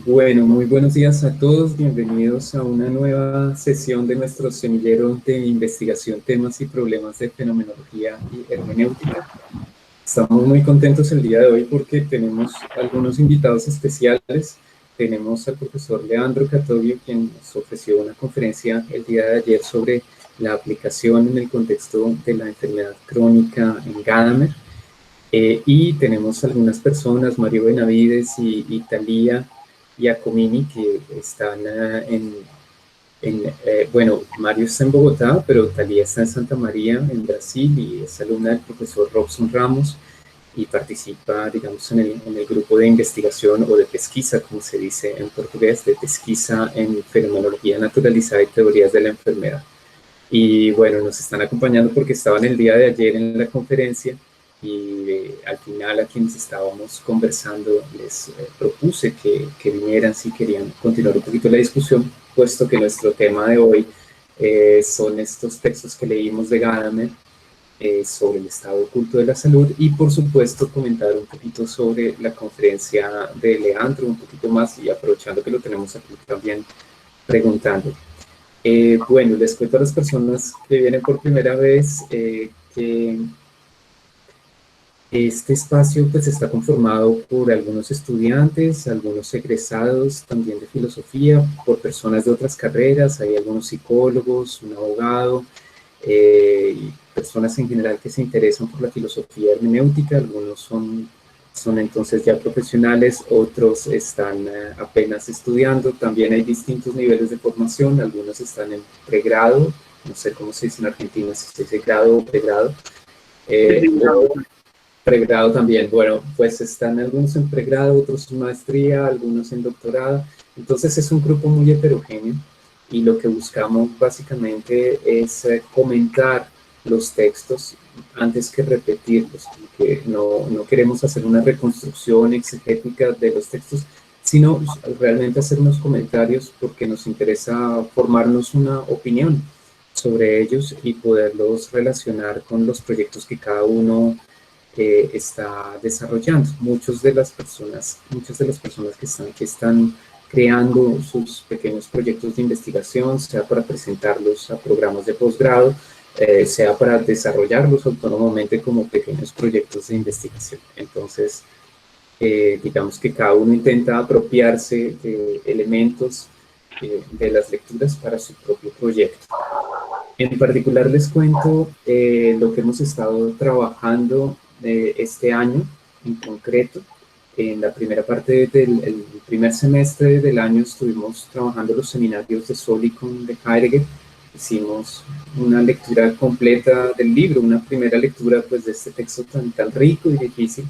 Bueno, muy buenos días a todos. Bienvenidos a una nueva sesión de nuestro semillero de investigación, temas y problemas de fenomenología y hermenéutica. Estamos muy contentos el día de hoy porque tenemos algunos invitados especiales. Tenemos al profesor Leandro Catobio, quien nos ofreció una conferencia el día de ayer sobre la aplicación en el contexto de la enfermedad crónica en Gadamer. Y tenemos algunas personas, Mario Benavides y Thalía Giacomini, que están bueno, Mario está en Bogotá, pero Thalía está en Santa María, en Brasil, y es alumna del profesor Robson Ramos y participa, digamos, en el grupo de investigación o de pesquisa, como se dice en portugués, de pesquisa en fenomenología naturalizada y teorías de la enfermedad. Y bueno, nos están acompañando porque estaban el día de ayer en la conferencia y al final a quienes estábamos conversando les propuse que vinieran si querían continuar un poquito la discusión, puesto que nuestro tema de hoy son estos textos que leímos de Gadamer sobre el estado oculto de la salud y por supuesto comentar un poquito sobre la conferencia de Leandro, un poquito más y aprovechando que lo tenemos aquí también preguntando. Bueno, les cuento a las personas que vienen por primera vez que este espacio pues está conformado por algunos estudiantes, algunos egresados también de filosofía, por personas de otras carreras, hay algunos psicólogos, un abogado, y personas en general que se interesan por la filosofía hermenéutica, algunos son entonces ya profesionales, otros están apenas estudiando, también hay distintos niveles de formación, algunos están en pregrado, no sé cómo se dice en Argentina, si se dice grado o pregrado, o pregrado también, bueno, pues están algunos en pregrado, otros en maestría, algunos en doctorado, entonces es un grupo muy heterogéneo y lo que buscamos básicamente es comentar los textos antes que repetirlos, porque no queremos hacer una reconstrucción exegética de los textos, sino realmente hacer unos comentarios porque nos interesa formarnos una opinión sobre ellos y poderlos relacionar con los proyectos que cada uno está desarrollando. Muchas de las personas que están creando sus pequeños proyectos de investigación, sea para presentarlos a programas de posgrado, sea para desarrollarlos autónomamente como pequeños proyectos de investigación. Entonces, digamos que cada uno intenta apropiarse de elementos de las lecturas para su propio proyecto. En particular les cuento lo que hemos estado trabajando este año en concreto. En la primera parte del primer semestre del año estuvimos trabajando los seminarios de Solikon de Heidegger. Hicimos una lectura completa del libro, una primera lectura pues, de este texto tan rico y difícil.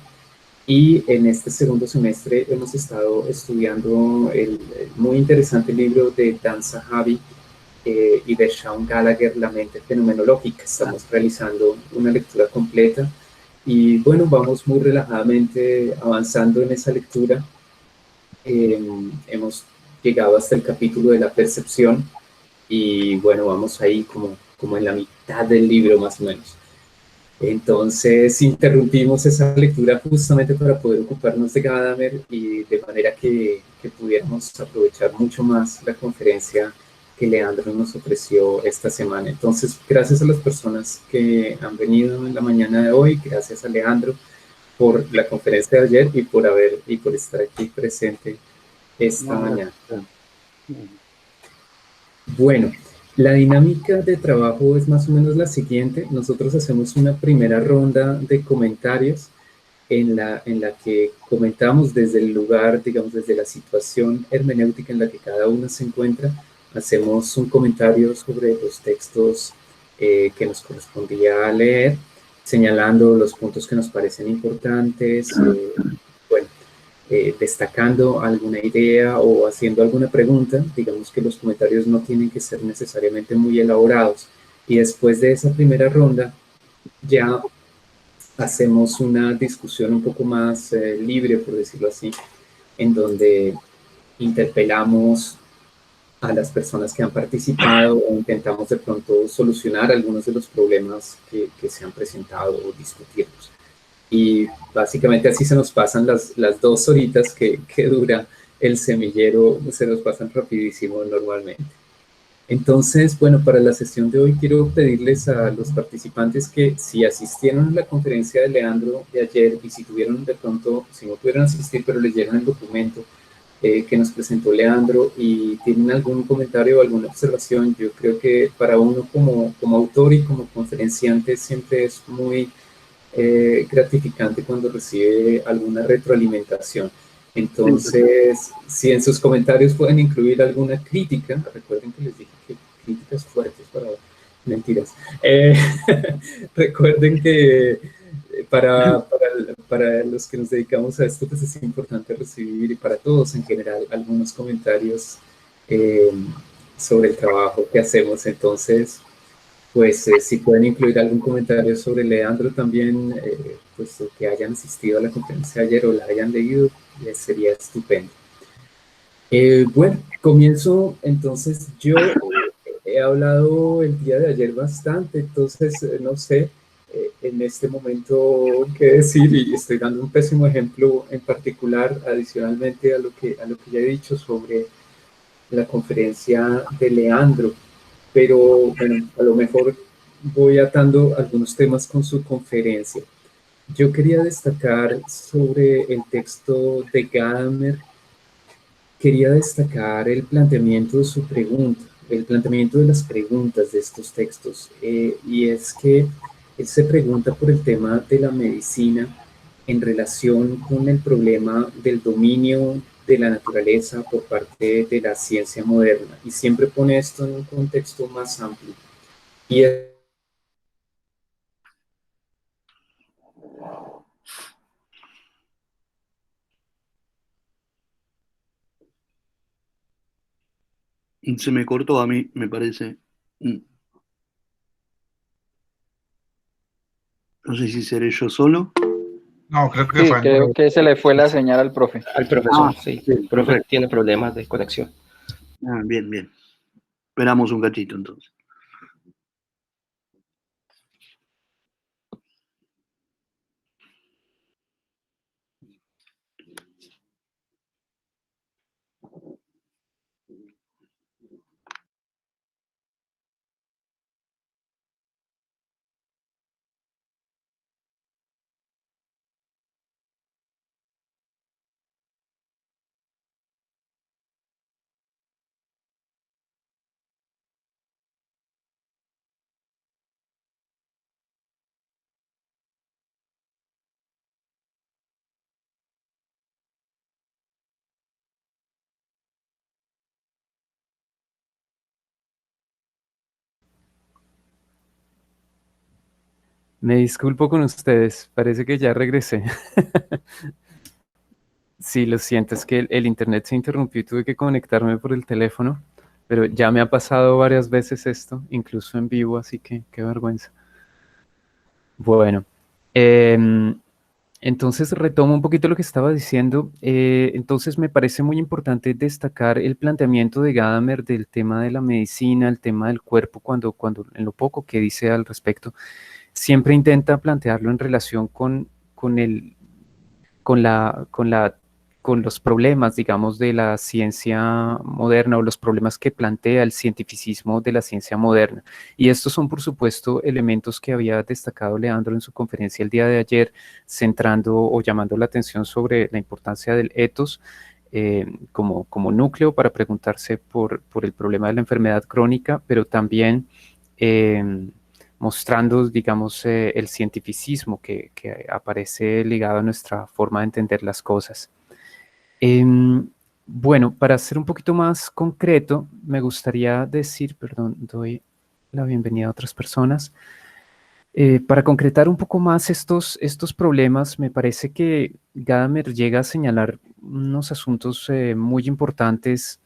Y en este segundo semestre hemos estado estudiando el muy interesante libro de Dan Zahavi y de Sean Gallagher, La mente fenomenológica. Estamos realizando una lectura completa y bueno, vamos muy relajadamente avanzando en esa lectura. Hemos llegado hasta el capítulo de la percepción y bueno, vamos ahí como en la mitad del libro más o menos. Entonces interrumpimos esa lectura justamente para poder ocuparnos de Gadamer y de manera que pudiéramos aprovechar mucho más la conferencia que Leandro nos ofreció esta semana. Entonces, gracias a las personas que han venido en la mañana de hoy, gracias a Leandro por la conferencia de ayer y por estar aquí presente esta mañana. Bueno, la dinámica de trabajo es más o menos la siguiente. Nosotros hacemos una primera ronda de comentarios en la que comentamos desde el lugar, digamos, desde la situación hermenéutica en la que cada uno se encuentra. Hacemos un comentario sobre los textos que nos correspondía leer, señalando los puntos que nos parecen importantes, destacando alguna idea o haciendo alguna pregunta. Digamos que los comentarios no tienen que ser necesariamente muy elaborados. Y después de esa primera ronda, ya hacemos una discusión un poco más libre, por decirlo así, en donde interpelamos a las personas que han participado o intentamos de pronto solucionar algunos de los problemas que se han presentado o discutirlos. Y básicamente así se nos pasan las 2 horitas que dura el semillero se nos pasan rapidísimo normalmente. Entonces, bueno, para la sesión de hoy quiero pedirles a los participantes que si asistieron a la conferencia de Leandro de ayer y si tuvieron de pronto, si no pudieron asistir, pero leyeron el documento que nos presentó Leandro y tienen algún comentario o alguna observación, yo creo que para uno como autor y como conferenciante siempre es muy gratificante cuando recibe alguna retroalimentación. Entonces, si en sus comentarios pueden incluir alguna crítica, recuerden que les dije que críticas fuertes para mentiras. Recuerden que para los que nos dedicamos a esto, pues es importante recibir, y para todos en general, algunos comentarios eh, sobre el trabajo que hacemos. Entonces, pues si pueden incluir algún comentario sobre Leandro también, pues que hayan asistido a la conferencia ayer o la hayan leído, les sería estupendo. Bueno, comienzo entonces. Yo he hablado el día de ayer bastante, entonces no sé en este momento qué decir y estoy dando un pésimo ejemplo en particular, adicionalmente a lo que ya he dicho sobre la conferencia de Leandro, pero bueno, a lo mejor voy atando algunos temas con su conferencia. Yo quería destacar sobre el texto de Gadamer, quería destacar el planteamiento de su pregunta, el planteamiento de las preguntas de estos textos, y es que él se pregunta por el tema de la medicina en relación con el problema del dominio de la naturaleza por parte de la ciencia moderna, y siempre pone esto en un contexto más amplio. Y Se me cortó a mí, me parece. Mm, No sé si seré yo solo. No, creo que Sí, fue creo Andrés. que se le fue la señal al profe. Al profesor, Ah, sí. bien, El profe perfecto. tiene problemas de conexión. Bien, bien. Esperamos un cachito entonces. Me disculpo con ustedes, parece que ya regresé. Sí, lo siento, es que el internet se interrumpió y tuve que conectarme por el teléfono, pero ya me ha pasado varias veces esto, incluso en vivo, así que qué vergüenza. Bueno, em, entonces retomo un poquito lo que estaba diciendo. Entonces me parece muy importante destacar el planteamiento de Gadamer del tema de la medicina, el tema del cuerpo, cuando en lo poco que dice al respecto, siempre intenta plantearlo en relación con el, con los problemas, digamos, de la ciencia moderna o los problemas que plantea el cientificismo de la ciencia moderna. Y estos son, por supuesto, elementos que había destacado Leandro en su conferencia el día de ayer, centrando o llamando la atención sobre la importancia del ethos como núcleo para preguntarse por el problema de la enfermedad crónica, pero también mostrando, digamos, el cientificismo que aparece ligado a nuestra forma de entender las cosas. Bueno, para ser un poquito más concreto, me gustaría decir, perdón, doy la bienvenida a otras personas. Para concretar un poco más estos problemas, me parece que Gadamer llega a señalar unos asuntos muy importantes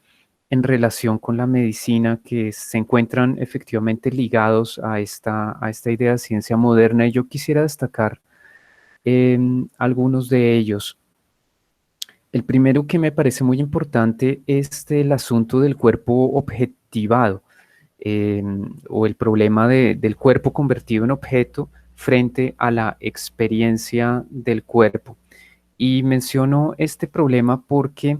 en relación con la medicina que se encuentran efectivamente ligados a esta idea de ciencia moderna, y yo quisiera destacar algunos de ellos. El primero que me parece muy importante es el asunto del cuerpo objetivado, o el problema del cuerpo convertido en objeto frente a la experiencia del cuerpo. Y menciono este problema porque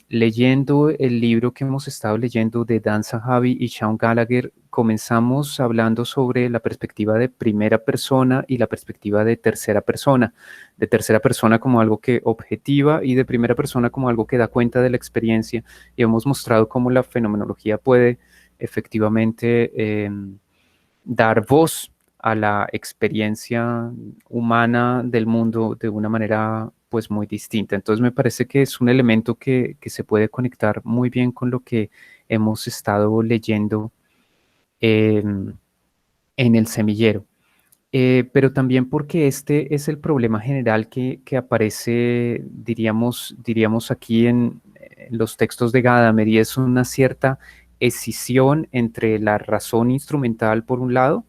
leyendo el libro que hemos estado leyendo de Dan Zahavi y Sean Gallagher, comenzamos hablando sobre la perspectiva de primera persona y la perspectiva de tercera persona como algo que objetiva y de primera persona como algo que da cuenta de la experiencia, y hemos mostrado cómo la fenomenología puede efectivamente dar voz a la experiencia humana del mundo de una manera pues muy distinta. Entonces me parece que es un elemento que se puede conectar muy bien con lo que hemos estado leyendo en el semillero. Pero también porque este es el problema general que aparece, diríamos aquí en los textos de Gadamer, y es una cierta escisión entre la razón instrumental por un lado,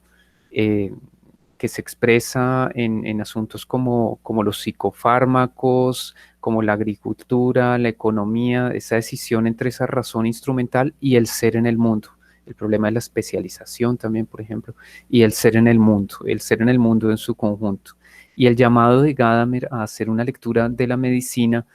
eh, que se expresa en asuntos como los psicofármacos, como la agricultura, la economía, esa decisión entre esa razón instrumental y el ser en el mundo. El problema de la especialización también, por ejemplo, y el ser en el mundo en su conjunto. Y el llamado de Gadamer a hacer una lectura de la medicina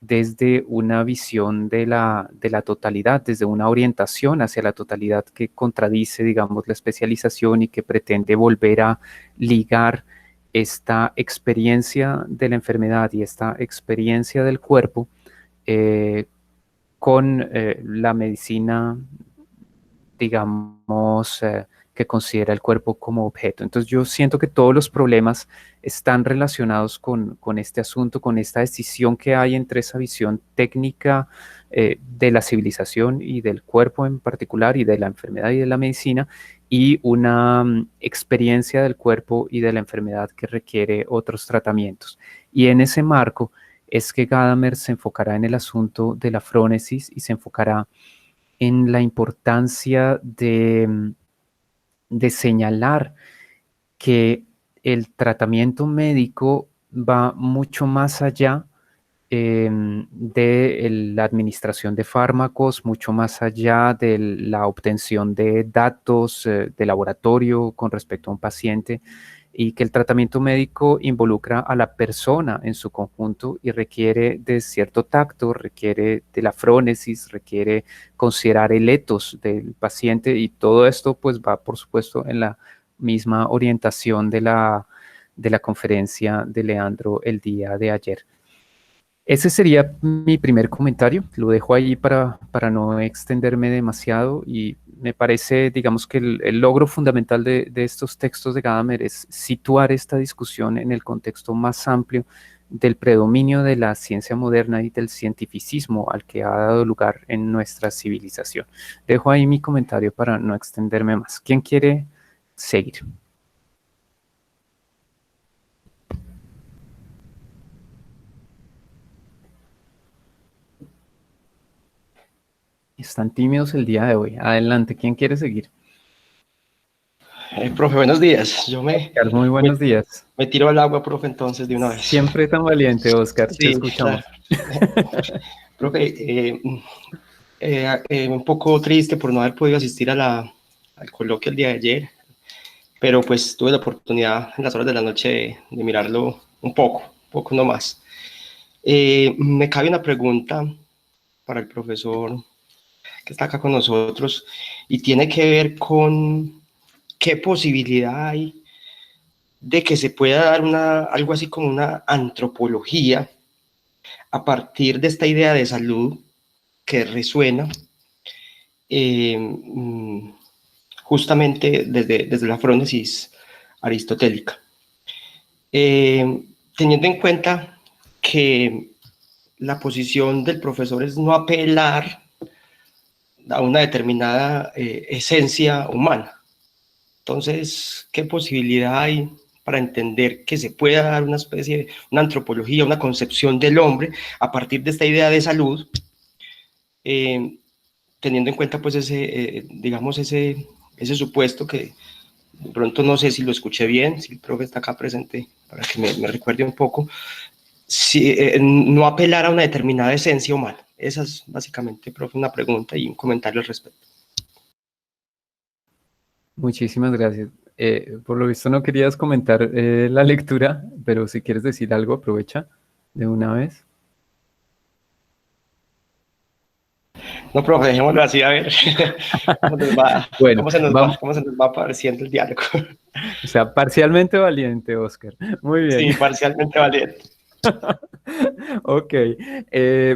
desde una visión de la totalidad, desde una orientación hacia la totalidad que contradice, digamos, la especialización y que pretende volver a ligar esta experiencia de la enfermedad y esta experiencia del cuerpo con la medicina, digamos, que considera el cuerpo como objeto. Entonces yo siento que todos los problemas están relacionados con este asunto, con esta decisión que hay entre esa visión técnica de la civilización y del cuerpo en particular, y de la enfermedad y de la medicina, y una experiencia del cuerpo y de la enfermedad que requiere otros tratamientos. Y en ese marco es que Gadamer se enfocará en el asunto de la frónesis y se enfocará en la importancia de señalar que el tratamiento médico va mucho más allá de la administración de fármacos, mucho más allá de la obtención de datos de laboratorio con respecto a un paciente, y que el tratamiento médico involucra a la persona en su conjunto y requiere de cierto tacto, requiere de la frónesis, requiere considerar el etos del paciente, y todo esto pues va, por supuesto, en la misma orientación de la conferencia de Leandro el día de ayer. Ese sería mi primer comentario, lo dejo ahí para no extenderme demasiado, y me parece, digamos, que el logro fundamental de estos textos de Gadamer es situar esta discusión en el contexto más amplio del predominio de la ciencia moderna y del cientificismo al que ha dado lugar en nuestra civilización. Dejo ahí mi comentario para no extenderme más. ¿Quién quiere seguir? Están tímidos el día de hoy. Adelante, ¿quién quiere seguir? Profe, buenos días. Oscar, muy buenos días. Me tiro al agua, profe, entonces, de una vez. Siempre tan valiente, Oscar. Sí, te escuchamos. Claro. Profe, un poco triste por no haber podido asistir al coloquio el día de ayer, pero pues tuve la oportunidad en las horas de la noche de mirarlo un poco no más. Me cabe una pregunta para el profesor que está acá con nosotros, y tiene que ver con qué posibilidad hay de que se pueda dar algo así como una antropología a partir de esta idea de salud que resuena justamente desde la frónesis aristotélica. Teniendo en cuenta que la posición del profesor es no apelar a una determinada esencia humana. Entonces, ¿qué posibilidad hay para entender que se pueda dar una especie de una antropología, una concepción del hombre a partir de esta idea de salud, teniendo en cuenta pues digamos ese supuesto que de pronto no sé si lo escuché bien, si el profe está acá presente para que me recuerde un poco, no apelar a una determinada esencia humana? Esa es básicamente, profe, una pregunta y un comentario al respecto. Muchísimas gracias. Por lo visto no querías comentar la lectura, pero si quieres decir algo, aprovecha de una vez. No, profe, dejémoslo así, a ver Bueno, cómo se nos va apareciendo el diálogo. o sea, parcialmente valiente, Oscar. Muy bien. Sí, parcialmente valiente. Ok,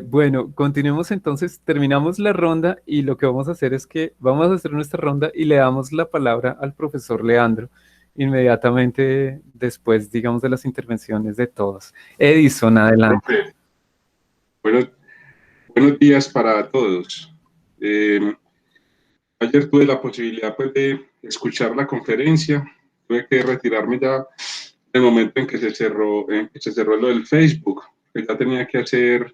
bueno, continuemos entonces, terminamos la ronda y lo que vamos a hacer es que vamos a hacer nuestra ronda y le damos la palabra al profesor Leandro inmediatamente después, digamos, de las intervenciones de todos. Edison, adelante. Profe, buenos, buenos días para todos. Ayer tuve la posibilidad pues, de escuchar la conferencia, tuve que retirarme ya en el momento en que se cerró lo del Facebook, que ya tenía que hacer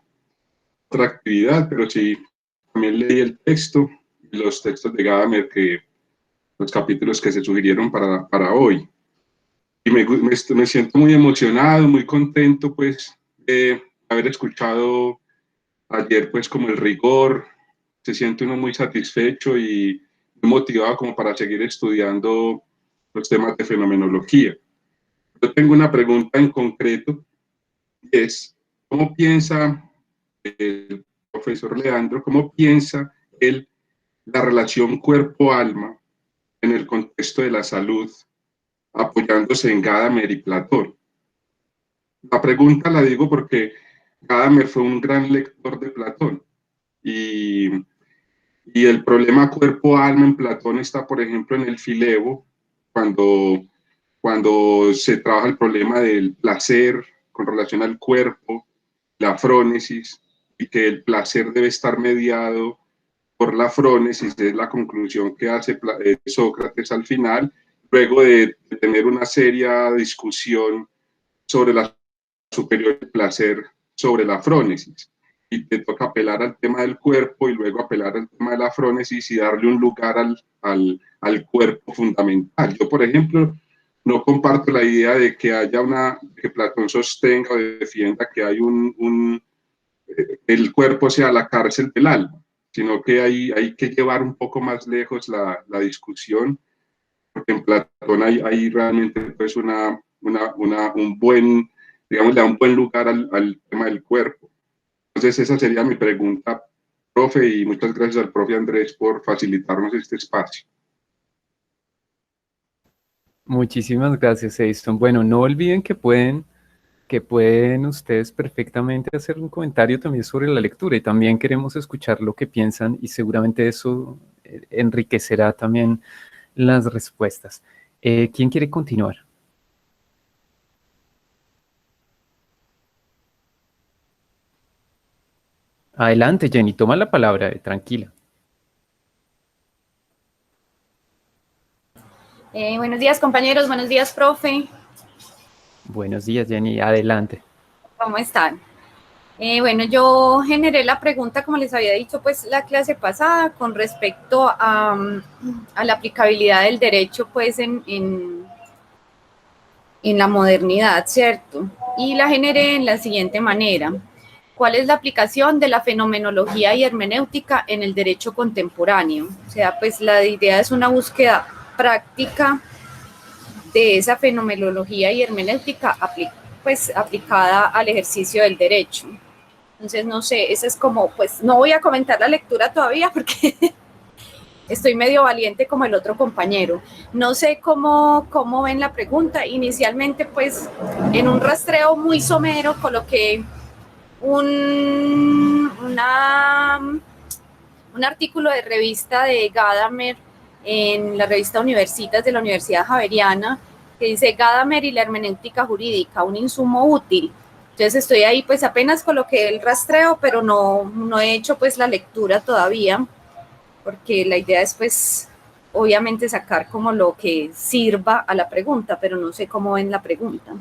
otra actividad, pero sí, también leí el texto y los textos de Gadamer, los capítulos que se sugirieron para hoy. Y me siento muy emocionado, muy contento pues de haber escuchado ayer pues como el rigor, se siente uno muy satisfecho y muy motivado como para seguir estudiando los temas de fenomenología. Yo tengo una pregunta en concreto, y es, ¿cómo piensa el profesor Leandro, cómo piensa él la relación cuerpo-alma en el contexto de la salud, apoyándose en Gadamer y Platón? La pregunta la digo porque Gadamer fue un gran lector de Platón y el problema cuerpo-alma en Platón está, por ejemplo, en el Filebo, cuando se trabaja el problema del placer con relación al cuerpo, la frónesis, y que el placer debe estar mediado por la frónesis, es la conclusión que hace Sócrates al final, luego de tener una seria discusión sobre la superior del placer sobre la frónesis. Y te toca apelar al tema del cuerpo y luego apelar al tema de la frónesis y darle un lugar al cuerpo fundamental. Yo, por ejemplo, no comparto la idea de que que Platón sostenga o defienda que hay el cuerpo sea la cárcel del alma, sino que hay que llevar un poco más lejos la discusión, porque en Platón hay realmente pues un buen, digamos, le da un buen lugar al tema del cuerpo. Entonces esa sería mi pregunta, profe, y muchas gracias al profe Andrés por facilitarnos este espacio. Muchísimas gracias, Edison. Bueno, no olviden que pueden ustedes perfectamente hacer un comentario también sobre la lectura y también queremos escuchar lo que piensan y seguramente eso enriquecerá también las respuestas. ¿Quién quiere continuar? Adelante, Jenny, toma la palabra, tranquila. Buenos días, compañeros. Buenos días, profe. Buenos días, Jenny, adelante. ¿Cómo están? Bueno, yo generé la pregunta, como les había dicho, pues la clase pasada, con respecto a la aplicabilidad del derecho, pues en la modernidad, ¿cierto? Y la generé en la siguiente manera. ¿Cuál es la aplicación de la fenomenología y hermenéutica en el derecho contemporáneo? O sea, pues la idea es una búsqueda práctica de esa fenomenología y hermenéutica aplicada al ejercicio del derecho. Entonces, no sé, esa es como, pues no voy a comentar la lectura todavía porque estoy medio valiente como el otro compañero. No sé cómo ven la pregunta. Inicialmente, pues, en un rastreo muy somero coloqué un artículo de revista de Gadamer en la revista Universitas de la Universidad Javeriana, que dice Gadamer y la hermenéutica jurídica, un insumo útil. Entonces estoy ahí, pues apenas coloqué el rastreo, pero no he hecho pues la lectura todavía, porque la idea es pues obviamente sacar como lo que sirva a la pregunta, pero no sé cómo ven la pregunta.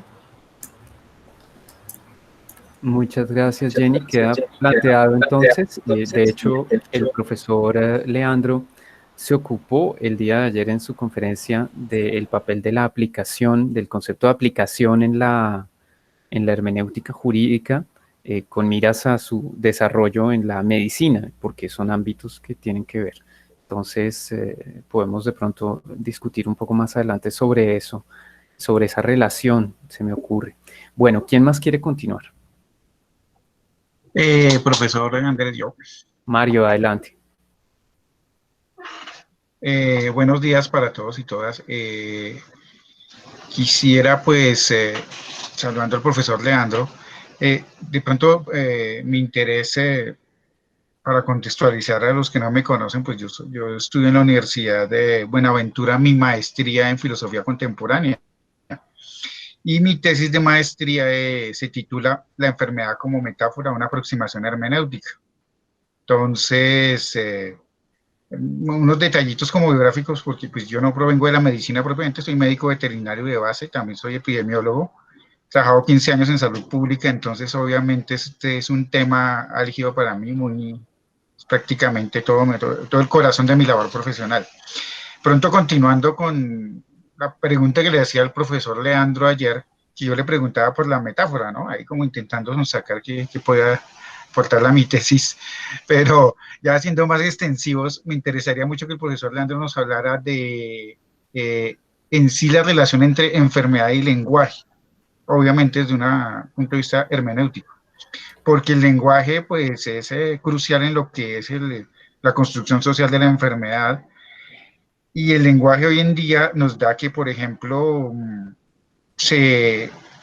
Muchas gracias, Jenny. Queda planteado entonces. De hecho, el profesor Leandro se ocupó el día de ayer en su conferencia del papel de la aplicación, del concepto de aplicación en la hermenéutica jurídica, con miras a su desarrollo en la medicina, porque son ámbitos que tienen que ver. Entonces, podemos de pronto discutir un poco más adelante sobre eso, sobre esa relación, se me ocurre. Bueno, ¿quién más quiere continuar? Profesor Andrés, yo. Mario, adelante. Buenos días para todos y todas. Quisiera, pues, saludando al profesor Leandro, de pronto mi interés, para contextualizar a los que no me conocen, pues yo estudio en la Universidad de Buenaventura mi maestría en filosofía contemporánea. Y mi tesis de maestría se titula La enfermedad como metáfora, una aproximación hermenéutica. Entonces, unos detallitos como biográficos, porque pues yo no provengo de la medicina propiamente, soy médico veterinario de base, también soy epidemiólogo, he trabajado 15 años en salud pública, entonces obviamente este es un tema álgido para mí, es prácticamente todo el corazón de mi labor profesional. Pronto continuando con la pregunta que le hacía al profesor Leandro ayer, que yo le preguntaba por la metáfora, ¿no? Ahí como intentando sacar que pueda aportarla a mi tesis, pero ya siendo más extensivos, me interesaría mucho que el profesor Leandro nos hablara de en sí la relación entre enfermedad y lenguaje, obviamente desde un punto de vista hermenéutico, porque el lenguaje pues es crucial en lo que es la construcción social de la enfermedad, y el lenguaje hoy en día nos da que, por ejemplo,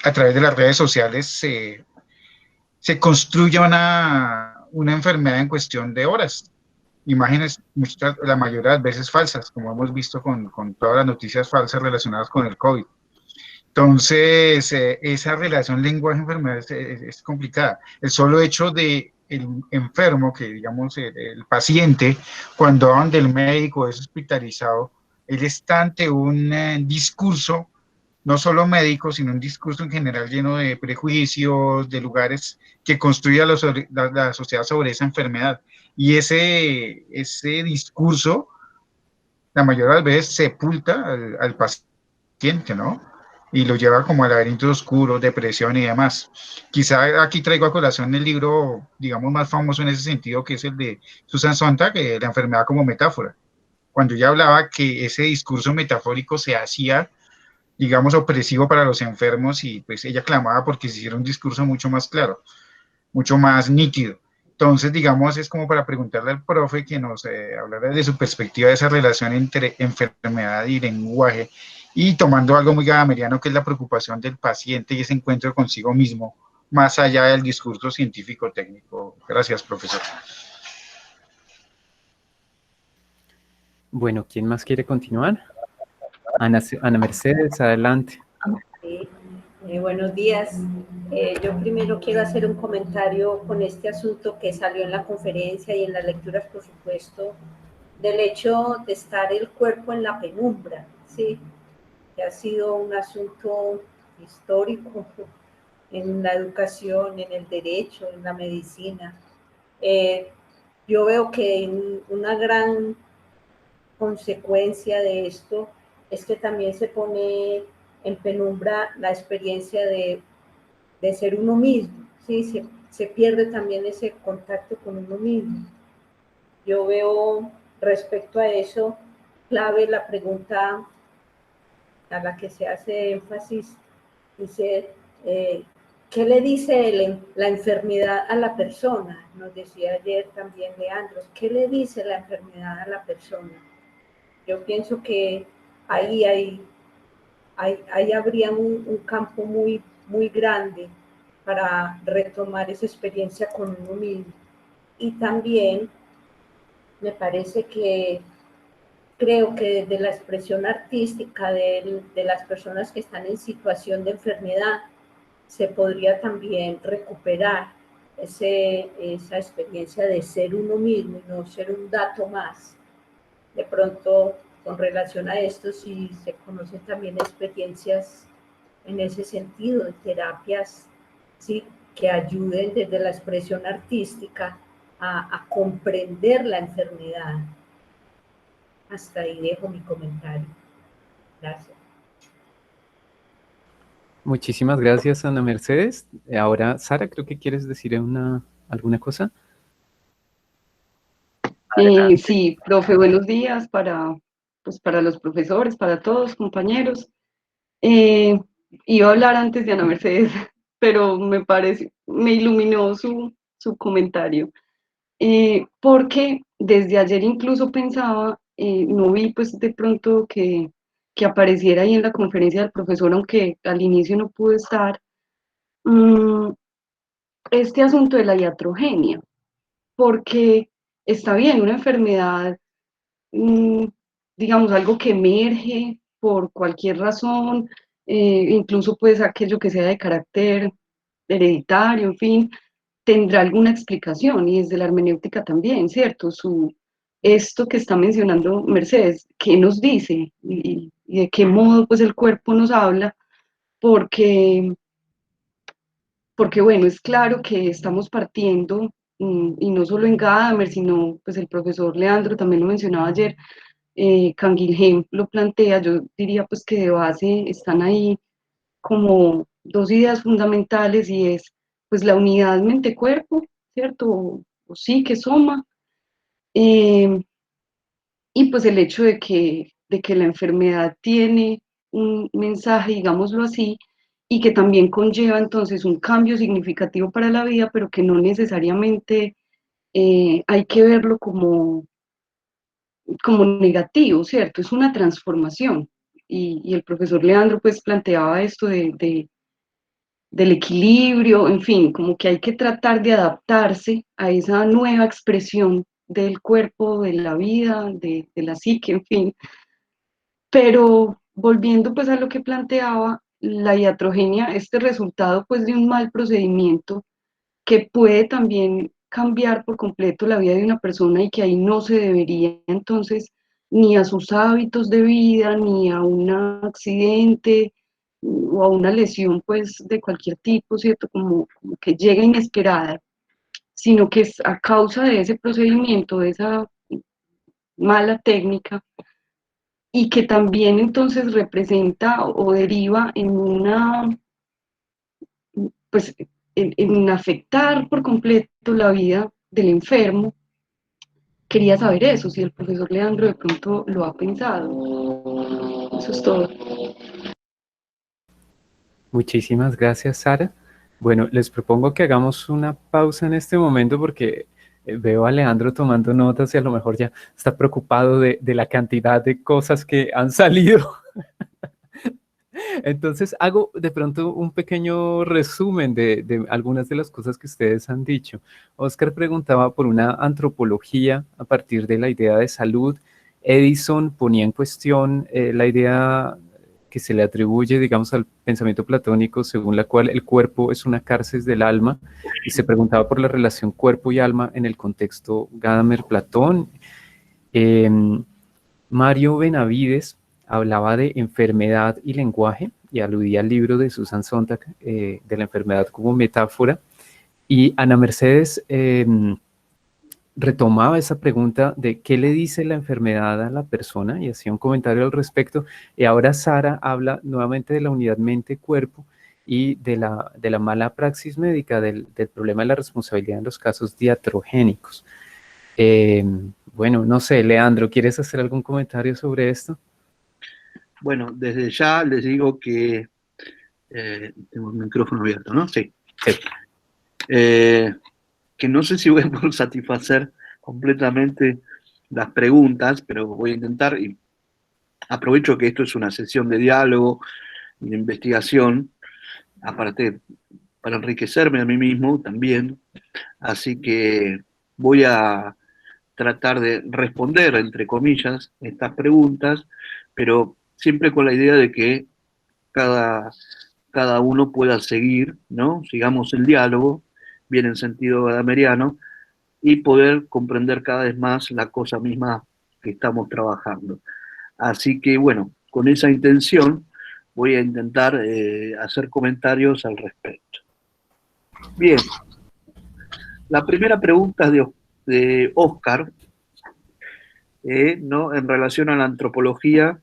a través de las redes sociales se construye una enfermedad en cuestión de horas. Imágenes, la mayoría de las veces falsas, como hemos visto con todas las noticias falsas relacionadas con el COVID. Entonces, esa relación lenguaje-enfermedad es complicada. El solo hecho de el enfermo, que digamos el paciente, cuando van del médico, es hospitalizado, él está ante un discurso, no solo médico, sino un discurso en general lleno de prejuicios, de lugares que construye la sociedad sobre esa enfermedad. Y ese discurso, la mayoría de las veces, sepulta al paciente, ¿no? Y lo lleva como a laberintos oscuros, depresión y demás. Quizá aquí traigo a colación el libro, digamos, más famoso en ese sentido, que es el de Susan Sontag, La enfermedad como metáfora. Cuando ella hablaba que ese discurso metafórico se hacía, digamos, opresivo para los enfermos, y pues ella clamaba porque se hiciera un discurso mucho más claro, mucho más nítido. Entonces, digamos, es como para preguntarle al profe que nos hablara de su perspectiva de esa relación entre enfermedad y lenguaje, y tomando algo muy gameriano, que es la preocupación del paciente y ese encuentro consigo mismo, más allá del discurso científico técnico. Gracias, profesor. Bueno, ¿quién más quiere continuar? Ana Mercedes, adelante. Sí. Buenos días. Yo primero quiero hacer un comentario con este asunto que salió en la conferencia y en las lecturas, por supuesto, del hecho de estar el cuerpo en la penumbra, ¿sí? Que ha sido un asunto histórico en la educación, en el derecho, en la medicina. Yo veo que una gran consecuencia de esto es que también se pone en penumbra la experiencia de ser uno mismo, ¿sí? Se pierde también ese contacto con uno mismo. Yo veo respecto a eso clave la pregunta a la que se hace énfasis, dice, ¿qué le dice la enfermedad a la persona? Nos decía ayer también Leandro, ¿qué le dice la enfermedad a la persona? Yo pienso que ahí habría un campo muy, muy grande para retomar esa experiencia con uno mismo. Y también me parece que creo que desde la expresión artística de las personas que están en situación de enfermedad se podría también recuperar esa experiencia de ser uno mismo y no ser un dato más. De pronto, con relación a esto, si se conocen también experiencias en ese sentido, de terapias, ¿sí?, que ayuden desde la expresión artística a comprender la enfermedad. Hasta ahí dejo mi comentario. Gracias. Muchísimas gracias, Ana Mercedes. Ahora, Sara, creo que quieres decir alguna cosa. Sí, profe, buenos días para los profesores, para todos, compañeros. Iba a hablar antes de Ana Mercedes, pero me iluminó su comentario, porque desde ayer incluso pensaba no vi pues de pronto que apareciera ahí en la conferencia del profesor, aunque al inicio no pude estar, este asunto de la iatrogenia, porque está bien, una enfermedad, digamos, algo que emerge por cualquier razón, incluso pues aquello que sea de carácter hereditario, en fin, tendrá alguna explicación, y desde la hermenéutica también, ¿cierto? Esto que está mencionando Mercedes, ¿qué nos dice? Y de qué modo pues el cuerpo nos habla, porque bueno, es claro que estamos partiendo, y no solo en Gadamer, sino pues el profesor Leandro también lo mencionaba ayer, Canguilhem lo plantea, yo diría pues que de base están ahí como dos ideas fundamentales, y es pues la unidad mente-cuerpo, ¿cierto? O psique, soma, eh, y pues el hecho de que la enfermedad tiene un mensaje, digámoslo así, y que también conlleva entonces un cambio significativo para la vida, pero que no necesariamente hay que verlo como negativo, ¿cierto? Es una transformación. Y el profesor Leandro pues planteaba esto del equilibrio, en fin, como que hay que tratar de adaptarse a esa nueva expresión del cuerpo, de la vida, de la psique, en fin. Pero volviendo pues a lo que planteaba, la iatrogenia, este resultado pues de un mal procedimiento que puede también cambiar por completo la vida de una persona, y que ahí no se debería entonces ni a sus hábitos de vida, ni a un accidente o a una lesión pues de cualquier tipo, ¿cierto? Como que llega inesperada, sino que es a causa de ese procedimiento, de esa mala técnica, y que también entonces representa o deriva en una, pues, en afectar por completo la vida del enfermo. Quería saber eso, si el profesor Leandro de pronto lo ha pensado. Eso es todo. Muchísimas gracias, Sara. Bueno, les propongo que hagamos una pausa en este momento porque veo a Leandro tomando notas y a lo mejor ya está preocupado de la cantidad de cosas que han salido. Entonces hago de pronto un pequeño resumen de algunas de las cosas que ustedes han dicho. Oscar preguntaba por una antropología a partir de la idea de salud. Edison ponía en cuestión la idea que se le atribuye, digamos, al pensamiento platónico, según la cual el cuerpo es una cárcel del alma, y se preguntaba por la relación cuerpo y alma en el contexto Gadamer-Platón. Mario Benavides hablaba de enfermedad y lenguaje y aludía al libro de Susan Sontag, de la enfermedad como metáfora. Y Ana Mercedes retomaba esa pregunta de qué le dice la enfermedad a la persona y hacía un comentario al respecto. Y ahora Sara habla nuevamente de la unidad mente-cuerpo y de la mala praxis médica, del problema de la responsabilidad en los casos diatrogénicos. Bueno, no sé, Leandro, ¿quieres hacer algún comentario sobre esto? Bueno, desde ya les digo que tengo el micrófono abierto, ¿no? Sí. Sí. Que no sé si voy a poder satisfacer completamente las preguntas, pero voy a intentar, y aprovecho que esto es una sesión de diálogo y de investigación, aparte para enriquecerme a mí mismo también, así que voy a tratar de responder, entre comillas, estas preguntas, pero siempre con la idea de que cada uno pueda seguir, ¿no? Sigamos el diálogo, bien en sentido gadameriano, y poder comprender cada vez más la cosa misma que estamos trabajando. Así que, bueno, con esa intención voy a intentar hacer comentarios al respecto. Bien, la primera pregunta es de Oscar, ¿no? En relación a la antropología,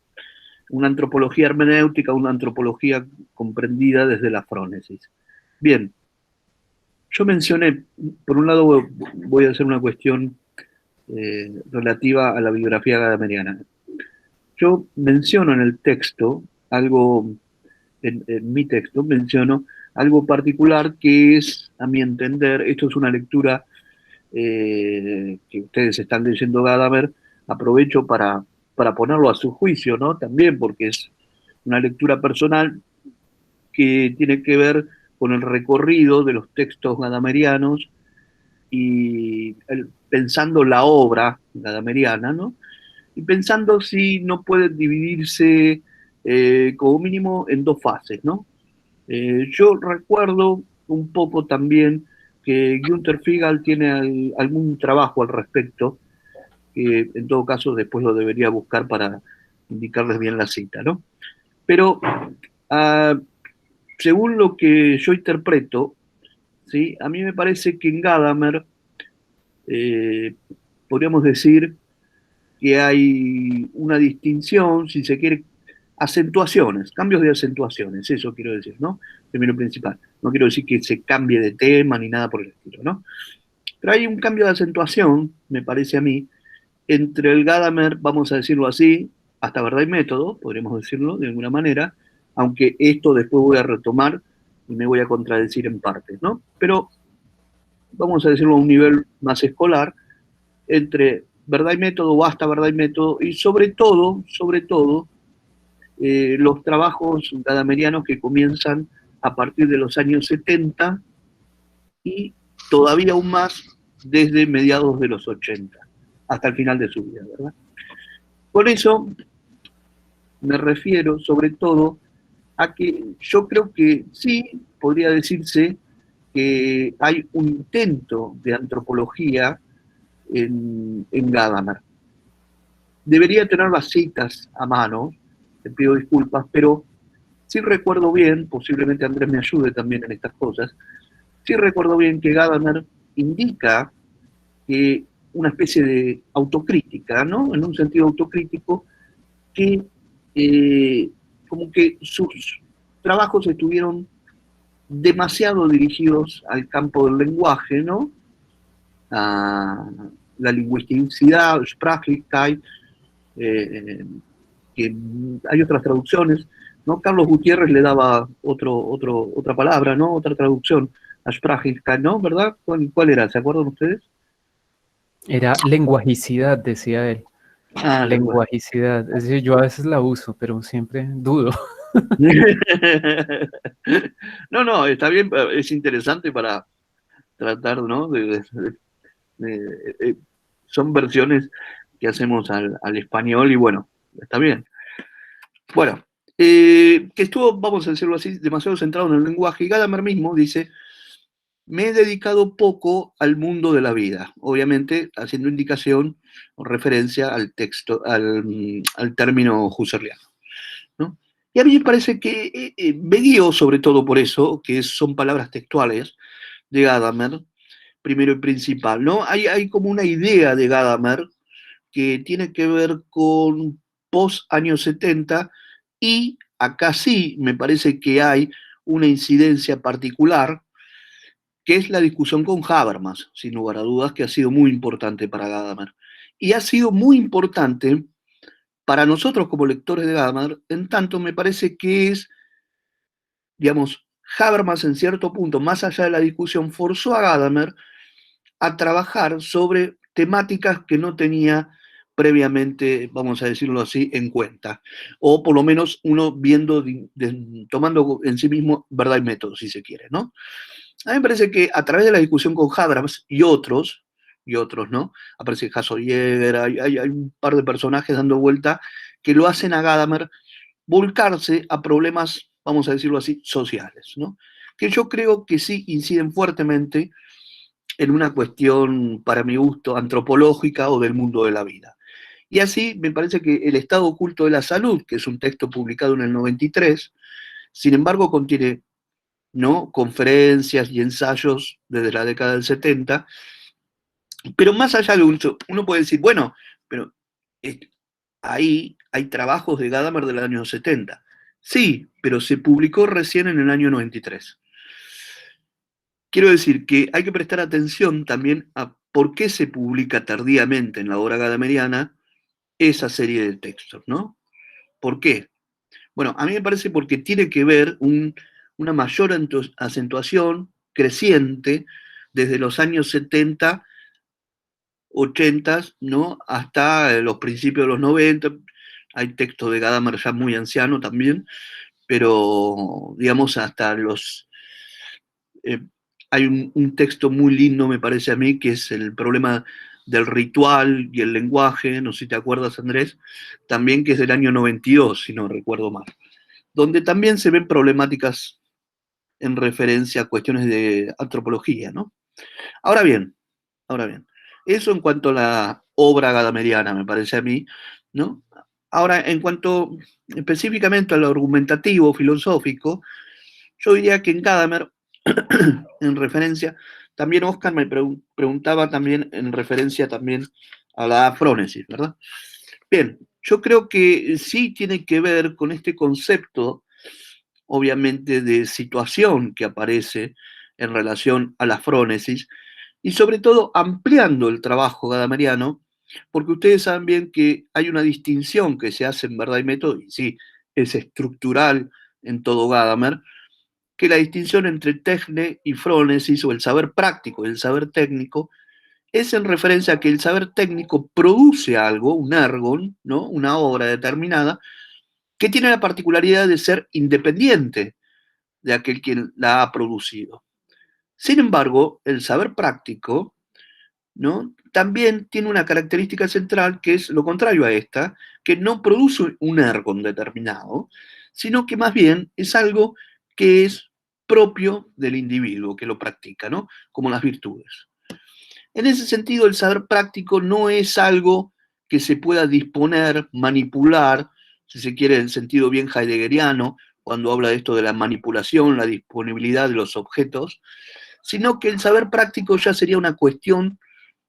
una antropología hermenéutica, una antropología comprendida desde la frónesis. Bien, yo mencioné, por un lado voy a hacer una cuestión relativa a la biografía gadameriana. Yo menciono en el texto algo, en mi texto menciono algo particular que es, a mi entender, esto es una lectura que ustedes están leyendo Gadamer aprovecho para ponerlo a su juicio, ¿no? También porque es una lectura personal que tiene que ver con el recorrido de los textos gadamerianos y pensando la obra gadameriana, ¿no? Y pensando si no puede dividirse como mínimo en dos fases, ¿no? Yo recuerdo un poco también que Günther Figl tiene algún trabajo al respecto, que en todo caso después lo debería buscar para indicarles bien la cita, ¿no? Pero según lo que yo interpreto, ¿sí? A mí me parece que en Gadamer podríamos decir que hay una distinción, si se quiere, acentuaciones, cambios de acentuaciones, eso quiero decir, ¿no? Primero principal. No quiero decir que se cambie de tema ni nada por el estilo, ¿no? Pero hay un cambio de acentuación, me parece a mí, entre el Gadamer, vamos a decirlo así, hasta Verdad y Método, podríamos decirlo de alguna manera, aunque esto después voy a retomar y me voy a contradecir en partes, ¿no? Pero vamos a decirlo a un nivel más escolar, entre Verdad y Método o hasta Verdad y Método, y sobre todo, los trabajos gadamerianos que comienzan a partir de los años 70 y todavía aún más desde mediados de los 80, hasta el final de su vida, ¿verdad? Con eso me refiero sobre todo a que yo creo que sí podría decirse que hay un intento de antropología en Gadamer. Debería tener las citas a mano, te pido disculpas, pero sí recuerdo bien, posiblemente Andrés me ayude también en estas cosas, sí recuerdo bien que Gadamer indica que una especie de autocrítica, ¿no? En un sentido autocrítico, que como que sus trabajos estuvieron demasiado dirigidos al campo del lenguaje, ¿no? A la lingüisticidad, Sprachlichkeit, que hay otras traducciones, ¿no? Carlos Gutiérrez le daba otra palabra, ¿no? Otra traducción a Sprachlichkeit, ¿no? ¿Verdad? ¿Cuál era? ¿Se acuerdan ustedes? Era lenguajicidad, decía él. Ah, lenguajicidad. Es decir, yo a veces la uso, pero siempre dudo. No, está bien, es interesante para tratar, ¿no? Son versiones que hacemos al español y bueno, está bien. Bueno, que estuvo, vamos a decirlo así, demasiado centrado en el lenguaje, y Gadamer mismo dice: me he dedicado poco al mundo de la vida, obviamente haciendo indicación o referencia al texto, al término husserliano, ¿no? Y a mí me parece que me guío sobre todo por eso, que son palabras textuales de Gadamer, primero y principal, ¿no? Hay como una idea de Gadamer que tiene que ver con post-años 70 y acá sí me parece que hay una incidencia particular, que es la discusión con Habermas, sin lugar a dudas, que ha sido muy importante para Gadamer. Y ha sido muy importante para nosotros como lectores de Gadamer, en tanto me parece que es, digamos, Habermas en cierto punto, más allá de la discusión, forzó a Gadamer a trabajar sobre temáticas que no tenía previamente, vamos a decirlo así, en cuenta. O por lo menos uno viendo, tomando en sí mismo verdad y método, si se quiere, ¿no? A mí me parece que a través de la discusión con Habermas y otros, ¿no? Aparece Hasso Jäger, hay un par de personajes dando vuelta que lo hacen a Gadamer volcarse a problemas, vamos a decirlo así, sociales, ¿no? Que yo creo que sí inciden fuertemente en una cuestión, para mi gusto, antropológica o del mundo de la vida. Y así me parece que El estado oculto de la salud, que es un texto publicado en el 93, sin embargo contiene, ¿no?, conferencias y ensayos desde la década del 70, pero más allá de uno puede decir, bueno, pero ahí hay trabajos de Gadamer del año 70. Sí, pero se publicó recién en el año 93. Quiero decir que hay que prestar atención también a por qué se publica tardíamente en la obra gadameriana esa serie de textos, ¿no? ¿Por qué? Bueno, a mí me parece porque tiene que ver una mayor acentuación creciente desde los años 70 80s, ¿no? Hasta los principios de los 90. Hay textos de Gadamer ya muy anciano también, pero digamos hasta los... hay un texto muy lindo, me parece a mí, que es el problema del ritual y el lenguaje, no sé si te acuerdas, Andrés, también que es del año 92, si no recuerdo mal, donde también se ven problemáticas en referencia a cuestiones de antropología, ¿no? Ahora bien, eso en cuanto a la obra gadameriana, me parece a mí, ¿no? Ahora, en cuanto específicamente al argumentativo filosófico, yo diría que en Gadamer, en referencia, también Oscar me preguntaba también en referencia también a la afrónesis, ¿verdad? Bien, yo creo que sí tiene que ver con este concepto, obviamente, de situación que aparece en relación a la afrónesis, y sobre todo ampliando el trabajo gadameriano, porque ustedes saben bien que hay una distinción que se hace en Verdad y Método, y sí, es estructural en todo Gadamer, que la distinción entre techne y frónesis, o el saber práctico y el saber técnico, es en referencia a que el saber técnico produce algo, un ergon, ¿no? Una obra determinada, que tiene la particularidad de ser independiente de aquel quien la ha producido. Sin embargo, el saber práctico, ¿no? También tiene una característica central que es lo contrario a esta, que no produce un ergon determinado, sino que más bien es algo que es propio del individuo que lo practica, ¿no? Como las virtudes. En ese sentido, el saber práctico no es algo que se pueda disponer, manipular, si se quiere en el sentido bien heideggeriano, cuando habla de esto de la manipulación, la disponibilidad de los objetos, sino que el saber práctico ya sería una cuestión,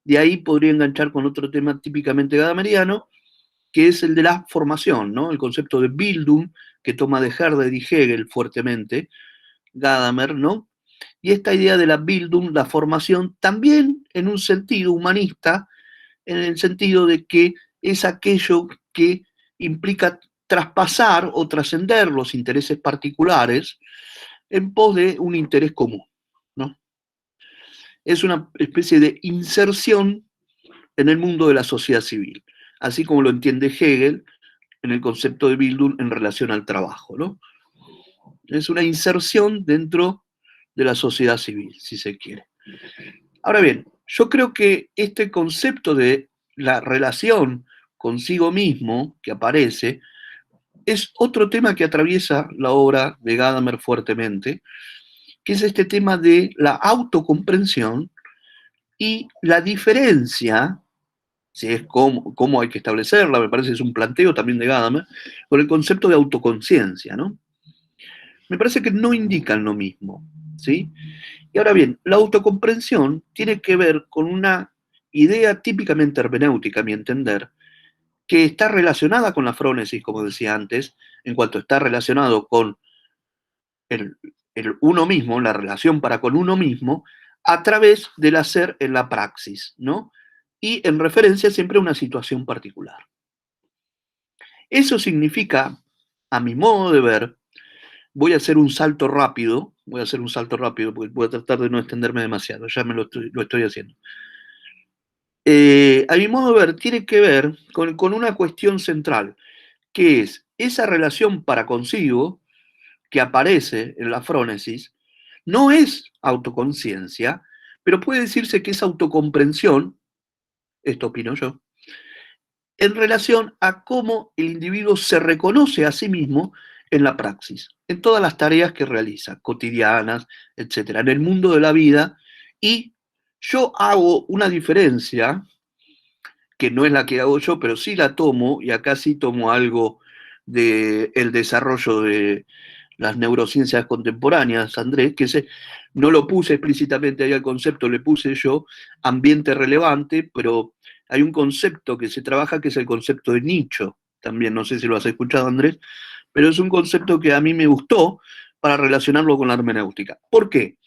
de ahí podría enganchar con otro tema típicamente gadameriano, que es el de la formación, ¿no? El concepto de Bildung, que toma de Herder y Hegel fuertemente, Gadamer, ¿no? Y esta idea de la Bildung, la formación, también en un sentido humanista, en el sentido de que es aquello que implica traspasar o trascender los intereses particulares en pos de un interés común, ¿no? Es una especie de inserción en el mundo de la sociedad civil, así como lo entiende Hegel en el concepto de Bildung en relación al trabajo, ¿no? Es una inserción dentro de la sociedad civil, si se quiere. Ahora bien, yo creo que este concepto de la relación consigo mismo que aparece es otro tema que atraviesa la obra de Gadamer fuertemente, que es este tema de la autocomprensión y la diferencia, si es cómo hay que establecerla, me parece que es un planteo también de Gadamer, con el concepto de autoconciencia, ¿no? Me parece que no indican lo mismo, ¿sí? Y ahora bien, la autocomprensión tiene que ver con una idea típicamente hermenéutica, a mi entender, que está relacionada con la frónesis, como decía antes, en cuanto está relacionado con el uno mismo, la relación para con uno mismo, a través del hacer en la praxis, ¿no? Y en referencia siempre a una situación particular. Eso significa, a mi modo de ver, voy a hacer un salto rápido, porque voy a tratar de no extenderme demasiado, ya lo estoy haciendo. A mi modo de ver, tiene que ver con una cuestión central, que es esa relación para consigo que aparece en la frónesis, no es autoconciencia, pero puede decirse que es autocomprensión, esto opino yo, en relación a cómo el individuo se reconoce a sí mismo en la praxis, en todas las tareas que realiza, cotidianas, etcétera, en el mundo de la vida, y yo hago una diferencia, que no es la que hago yo, pero sí la tomo, y acá sí tomo algo del desarrollo de las neurociencias contemporáneas, Andrés, que no lo puse explícitamente ahí al concepto, le puse yo ambiente relevante, pero hay un concepto que se trabaja que es el concepto de nicho, también, no sé si lo has escuchado, Andrés, pero es un concepto que a mí me gustó para relacionarlo con la hermenéutica. ¿Por qué?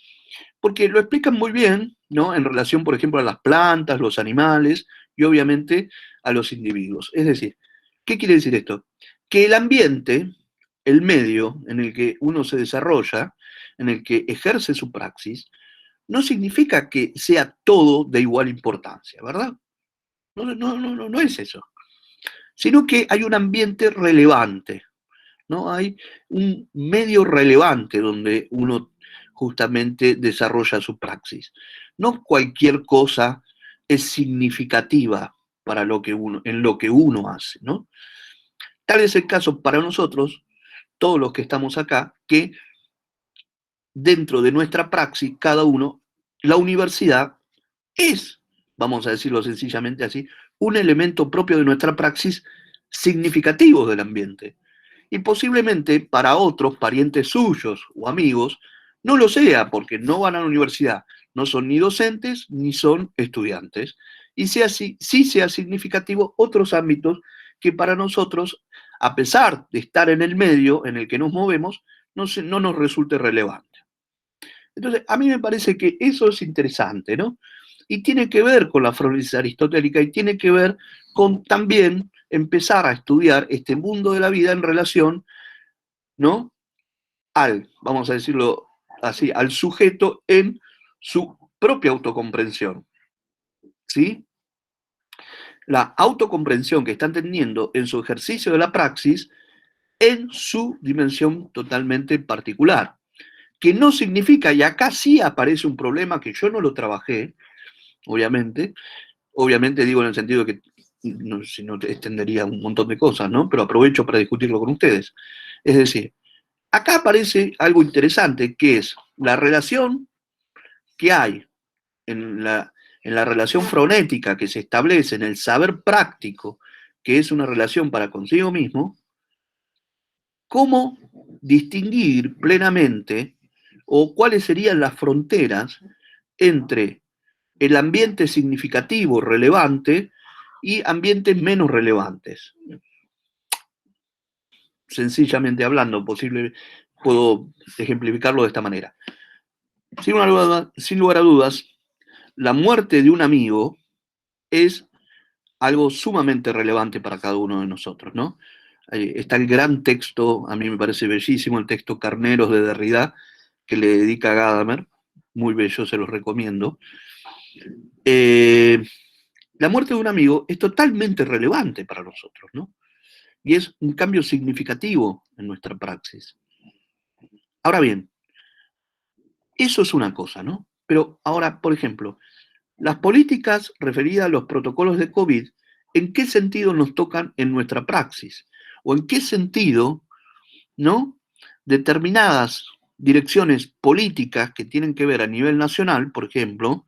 Porque lo explican muy bien, ¿no? En relación, por ejemplo, a las plantas, los animales y obviamente a los individuos. Es decir, ¿qué quiere decir esto? Que el ambiente, el medio en el que uno se desarrolla, en el que ejerce su praxis, no significa que sea todo de igual importancia, ¿verdad? No es eso. Sino que hay un ambiente relevante, ¿no? Hay un medio relevante donde uno justamente desarrolla su praxis. No cualquier cosa es significativa para en lo que uno hace, ¿no? Tal es el caso para nosotros, todos los que estamos acá, que dentro de nuestra praxis, cada uno, la universidad es, vamos a decirlo sencillamente así, un elemento propio de nuestra praxis significativo del ambiente. Y posiblemente para otros parientes suyos o amigos no lo sea, porque no van a la universidad, no son ni docentes ni son estudiantes. Y sí sea significativo otros ámbitos que para nosotros, a pesar de estar en el medio en el que nos movemos, no nos resulte relevante. Entonces, a mí me parece que eso es interesante, ¿no? Y tiene que ver con la fronesis aristotélica y tiene que ver con también empezar a estudiar este mundo de la vida en relación, ¿no? Vamos a decirlo así, al sujeto en su propia autocomprensión, ¿sí? La autocomprensión que está teniendo en su ejercicio de la praxis en su dimensión totalmente particular. Que no significa, y acá sí aparece un problema que yo no lo trabajé, obviamente digo en el sentido que si no te extendería un montón de cosas, ¿no? Pero aprovecho para discutirlo con ustedes. Es decir, acá aparece algo interesante, que es la relación que hay en la relación fronética que se establece en el saber práctico, que es una relación para consigo mismo, cómo distinguir plenamente o cuáles serían las fronteras entre el ambiente significativo, relevante, y ambientes menos relevantes. Sencillamente hablando, puedo ejemplificarlo de esta manera. Sin lugar a dudas, la muerte de un amigo es algo sumamente relevante para cada uno de nosotros, ¿no? Está el gran texto, a mí me parece bellísimo, el texto Carneros de Derrida, que le dedica a Gadamer, muy bello, se los recomiendo. La muerte de un amigo es totalmente relevante para nosotros, ¿no? Y es un cambio significativo en nuestra praxis. Ahora bien, eso es una cosa, ¿no? Pero ahora, por ejemplo, las políticas referidas a los protocolos de COVID, ¿en qué sentido nos tocan en nuestra praxis? ¿O en qué sentido, ¿no? Determinadas direcciones políticas que tienen que ver a nivel nacional, por ejemplo,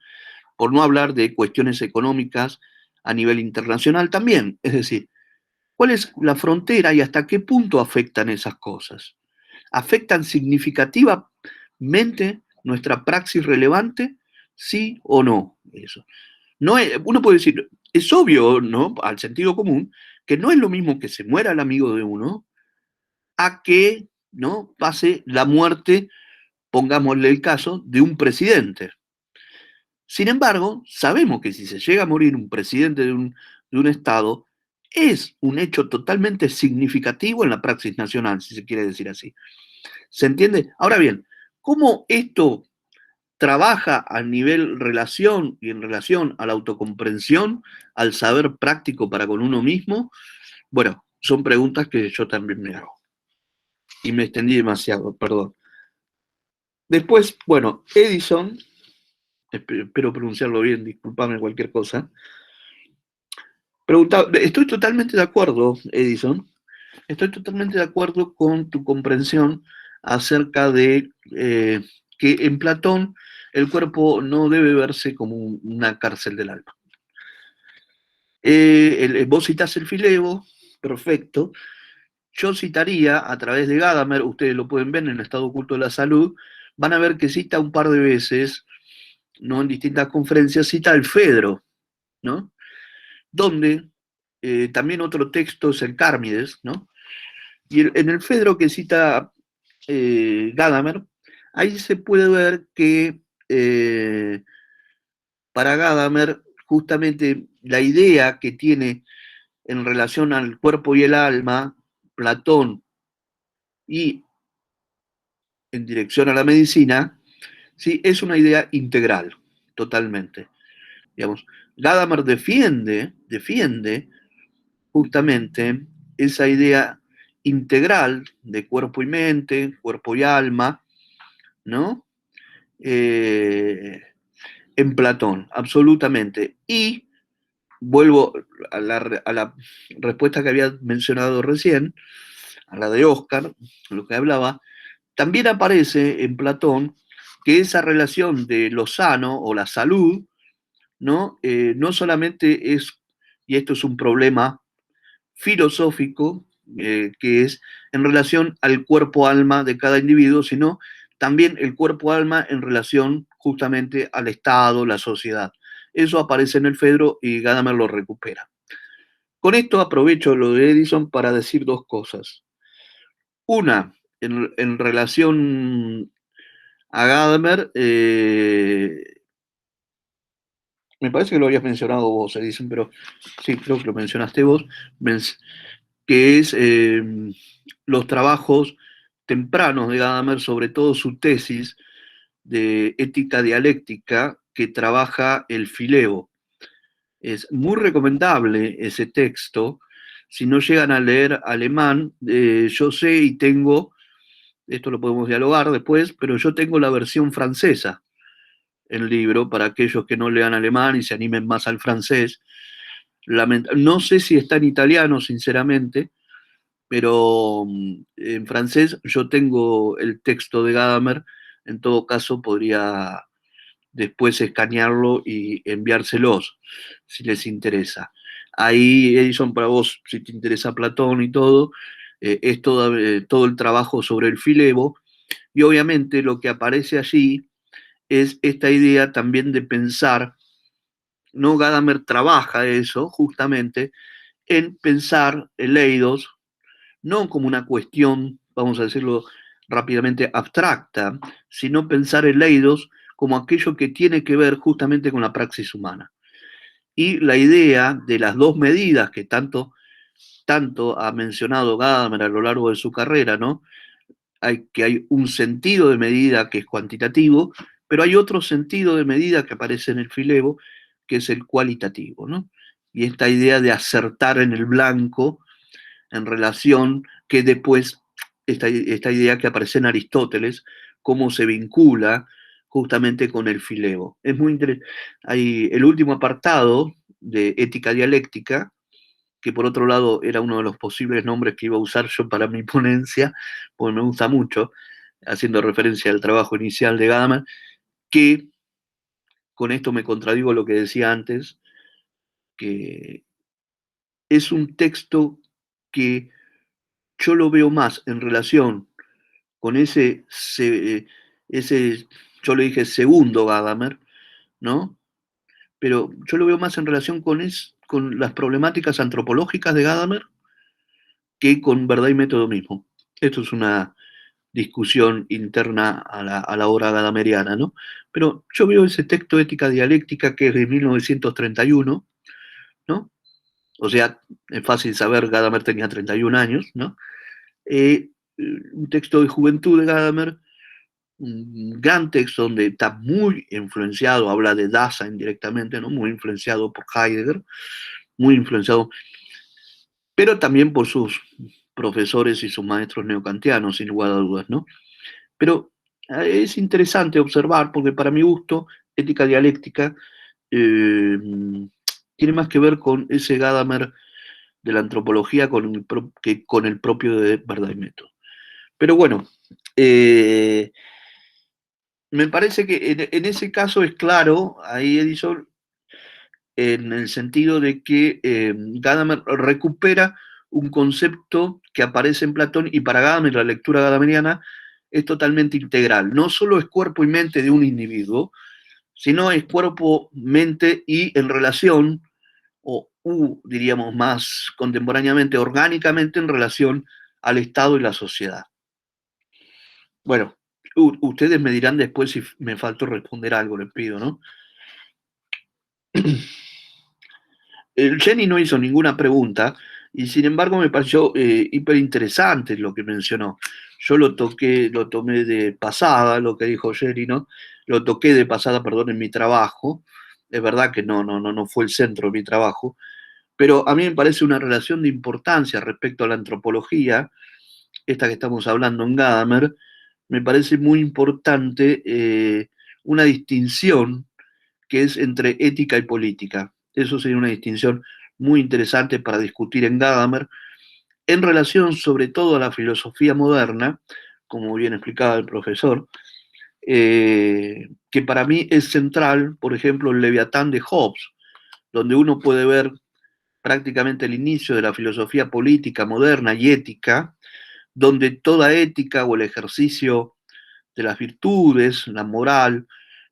por no hablar de cuestiones económicas a nivel internacional también. Es decir, ¿cuál es la frontera y hasta qué punto afectan esas cosas? ¿Afectan significativamente nuestra praxis relevante? ¿Sí o no? Eso. Uno puede decir, es obvio, ¿no? Al sentido común, que no es lo mismo que se muera el amigo de uno a que, ¿no? Pase la muerte, pongámosle el caso, de un presidente. Sin embargo, sabemos que si se llega a morir un presidente de un Estado, es un hecho totalmente significativo en la praxis nacional, si se quiere decir así. ¿Se entiende? Ahora bien, ¿cómo esto trabaja a nivel relación y en relación a la autocomprensión, al saber práctico para con uno mismo? Bueno, son preguntas que yo también me hago. Y me extendí demasiado, perdón. Después, bueno, Edison, espero pronunciarlo bien, discúlpame cualquier cosa, preguntaba, estoy totalmente de acuerdo, Edison, estoy totalmente de acuerdo con tu comprensión acerca de que en Platón el cuerpo no debe verse como una cárcel del alma. Vos citás el Filebo, perfecto. Yo citaría a través de Gadamer, ustedes lo pueden ver en el Estado Oculto de la Salud, van a ver que cita un par de veces, ¿no? En distintas conferencias, cita el Fedro, ¿no? Donde también otro texto es el Cármides, ¿no? Y en el Fedro que cita Gadamer, ahí se puede ver que para Gadamer, justamente la idea que tiene en relación al cuerpo y el alma, Platón, y en dirección a la medicina, ¿sí? Es una idea integral, totalmente. Digamos, Gadamer defiende justamente esa idea integral de cuerpo y mente, cuerpo y alma, ¿no? En Platón, absolutamente. Y vuelvo a la respuesta que había mencionado recién, a la de Oscar, lo que hablaba, también aparece en Platón que esa relación de lo sano o la salud, ¿no? No solamente es, y esto es un problema filosófico, que es en relación al cuerpo-alma de cada individuo, sino también el cuerpo-alma en relación justamente al Estado, la sociedad. Eso aparece en el Fedro y Gadamer lo recupera. Con esto aprovecho lo de Edison para decir dos cosas. Una, en relación a Gadamer, me parece que lo habías mencionado vos, Edison, pero sí, creo que lo mencionaste vos, que es los trabajos tempranos de Gadamer, sobre todo su tesis de ética dialéctica que trabaja el Filebo. Es muy recomendable ese texto. Si no llegan a leer alemán, yo sé y tengo, esto lo podemos dialogar después, pero yo tengo la versión francesa en el libro para aquellos que no lean alemán y se animen más al francés. No sé si está en italiano, sinceramente, pero en francés yo tengo el texto de Gadamer. En todo caso, podría después escanearlo y enviárselos, si les interesa. Ahí, Edison, para vos, si te interesa Platón y todo, es todo el trabajo sobre el Filebo, y obviamente lo que aparece allí es esta idea también de pensar, ¿no? Gadamer trabaja eso justamente en pensar el eidos no como una cuestión, vamos a decirlo rápidamente, abstracta, sino pensar el eidos como aquello que tiene que ver justamente con la praxis humana. Y la idea de las dos medidas que tanto ha mencionado Gadamer a lo largo de su carrera, ¿no? Que hay un sentido de medida que es cuantitativo, pero hay otro sentido de medida que aparece en el Filebo, que es el cualitativo, ¿no? Y esta idea de acertar en el blanco en relación que después, esta idea que aparece en Aristóteles, cómo se vincula justamente con el Filebo. Es muy interesante. Hay el último apartado de ética dialéctica, que por otro lado era uno de los posibles nombres que iba a usar yo para mi ponencia, porque me gusta mucho, haciendo referencia al trabajo inicial de Gadamer, que con esto me contradigo lo que decía antes, que es un texto que yo lo veo más en relación con ese, yo le dije segundo Gadamer, ¿no? Pero yo lo veo más en relación con las problemáticas antropológicas de Gadamer que con verdad y método mismo. Esto es una discusión interna a la obra gadameriana, ¿no? Pero yo veo ese texto Ética Dialéctica que es de 1931, ¿no? O sea, es fácil saber, Gadamer tenía 31 años, ¿no? Un texto de juventud de Gadamer, un gran texto donde está muy influenciado, habla de Dasein directamente, ¿no? Muy influenciado por Heidegger, muy influenciado, pero también por sus profesores y sus maestros neocantianos, sin lugar a dudas, ¿no? Pero es interesante observar, porque para mi gusto, ética dialéctica tiene más que ver con ese Gadamer de la antropología que con el propio de Verdad y Método. Pero bueno, me parece que en ese caso es claro, ahí Edison, en el sentido de que Gadamer recupera un concepto que aparece en Platón, y para Gadamer la lectura gadameriana es totalmente integral. No solo es cuerpo y mente de un individuo, sino es cuerpo, mente y en relación, diríamos más contemporáneamente, orgánicamente en relación al Estado y la sociedad. Bueno, ustedes me dirán después si me faltó responder algo, les pido, ¿no? Jenny no hizo ninguna pregunta y sin embargo me pareció hiper interesante lo que mencionó. Yo lo tomé de pasada, lo que dijo Jenny, ¿no? Lo toqué de pasada, perdón, en mi trabajo, es verdad que no fue el centro de mi trabajo, pero a mí me parece una relación de importancia respecto a la antropología, esta que estamos hablando en Gadamer, me parece muy importante una distinción que es entre ética y política. Eso sería una distinción muy interesante para discutir en Gadamer, en relación sobre todo a la filosofía moderna, como bien explicaba el profesor, que para mí es central, por ejemplo, el Leviatán de Hobbes, donde uno puede ver prácticamente el inicio de la filosofía política moderna y ética, donde toda ética o el ejercicio de las virtudes, la moral,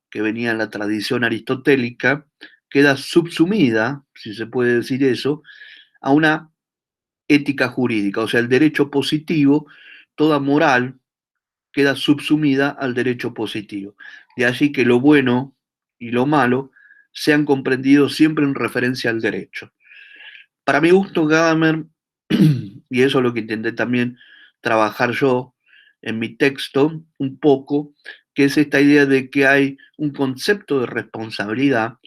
que venía en la tradición aristotélica, queda subsumida, si se puede decir eso, a una ética jurídica, o sea, el derecho positivo, toda moral queda subsumida al derecho positivo. De allí que lo bueno y lo malo sean comprendidos siempre en referencia al derecho. Para mi gusto, Gadamer, y eso es lo que intenté también trabajar yo en mi texto un poco, que es esta idea de que hay un concepto de responsabilidad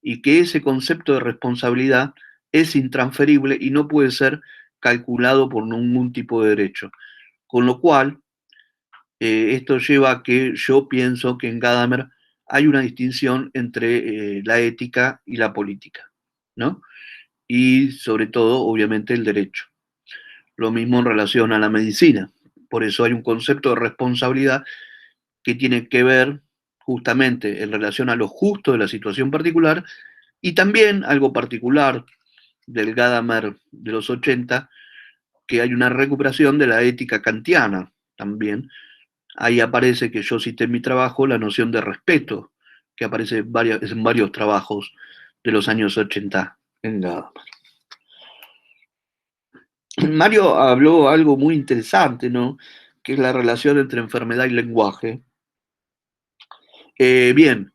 y que ese concepto de responsabilidad es intransferible y no puede ser calculado por ningún tipo de derecho. Con lo cual, esto lleva a que yo pienso que en Gadamer hay una distinción entre la ética y la política, ¿no? Y sobre todo, obviamente, el derecho. Lo mismo en relación a la medicina. Por eso hay un concepto de responsabilidad que tiene que ver justamente en relación a lo justo de la situación particular y también algo particular del Gadamer de los 80, que hay una recuperación de la ética kantiana también. Ahí aparece, que yo cité en mi trabajo, la noción de respeto, que aparece en varios trabajos de los años 80 en Gadamer. Mario habló algo muy interesante, ¿no? Que es la relación entre enfermedad y lenguaje. Bien,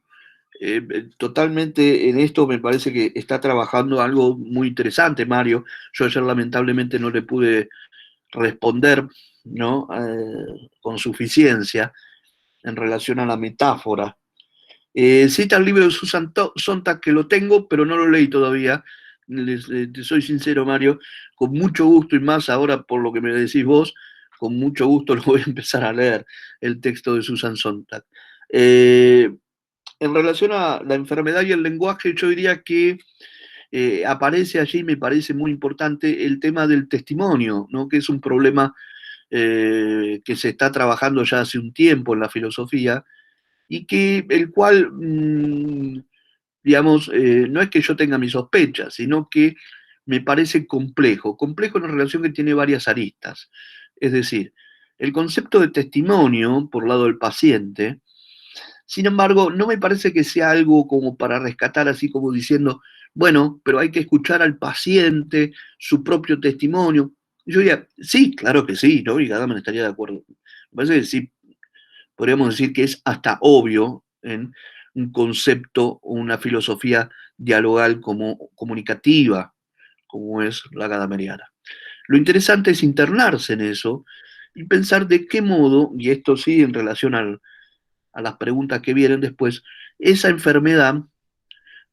totalmente en esto me parece que está trabajando algo muy interesante, Mario. Yo ayer lamentablemente no le pude responder, ¿no? Con suficiencia en relación a la metáfora. Cita el libro de Susan Sontag, que lo tengo, pero no lo leí todavía. Te soy sincero, Mario, con mucho gusto, y más ahora por lo que me decís vos, con mucho gusto lo voy a empezar a leer, el texto de Susan Sontag. En relación a la enfermedad y el lenguaje, yo diría que aparece allí, me parece muy importante, el tema del testimonio, ¿no? Que es un problema que se está trabajando ya hace un tiempo en la filosofía, y que el cual, digamos, no es que yo tenga mis sospechas, sino que me parece complejo en una relación que tiene varias aristas. Es decir, el concepto de testimonio por lado del paciente, sin embargo, no me parece que sea algo como para rescatar así como diciendo, bueno, pero hay que escuchar al paciente, su propio testimonio. Yo diría, sí, claro que sí, ¿no? Y Gadamer estaría de acuerdo. Me parece que sí, podríamos decir que es hasta obvio en un concepto o una filosofía dialogal como comunicativa, como es la gadameriana. Lo interesante es internarse en eso y pensar de qué modo, y esto sí en relación a las preguntas que vienen después, esa enfermedad,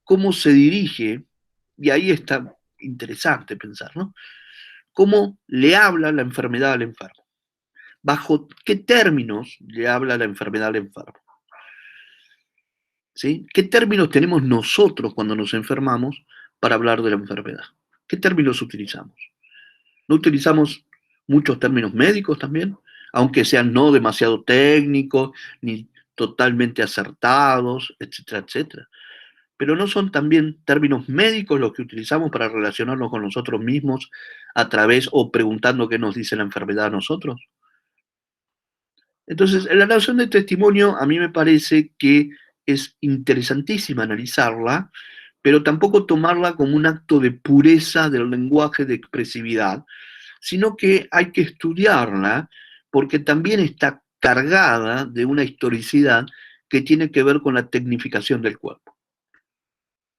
cómo se dirige, y ahí está interesante pensar, ¿no? ¿Cómo le habla la enfermedad al enfermo? ¿Bajo qué términos le habla la enfermedad al enfermo? ¿Sí? ¿Qué términos tenemos nosotros cuando nos enfermamos para hablar de la enfermedad? ¿Qué términos utilizamos? ¿No utilizamos muchos términos médicos también? Aunque sean no demasiado técnicos, ni totalmente acertados, etcétera, etcétera. Pero ¿no son también términos médicos los que utilizamos para relacionarnos con nosotros mismos a través o preguntando qué nos dice la enfermedad a nosotros? Entonces, en la noción de testimonio a mí me parece que es interesantísima analizarla, pero tampoco tomarla como un acto de pureza del lenguaje, de expresividad, sino que hay que estudiarla porque también está cargada de una historicidad que tiene que ver con la tecnificación del cuerpo.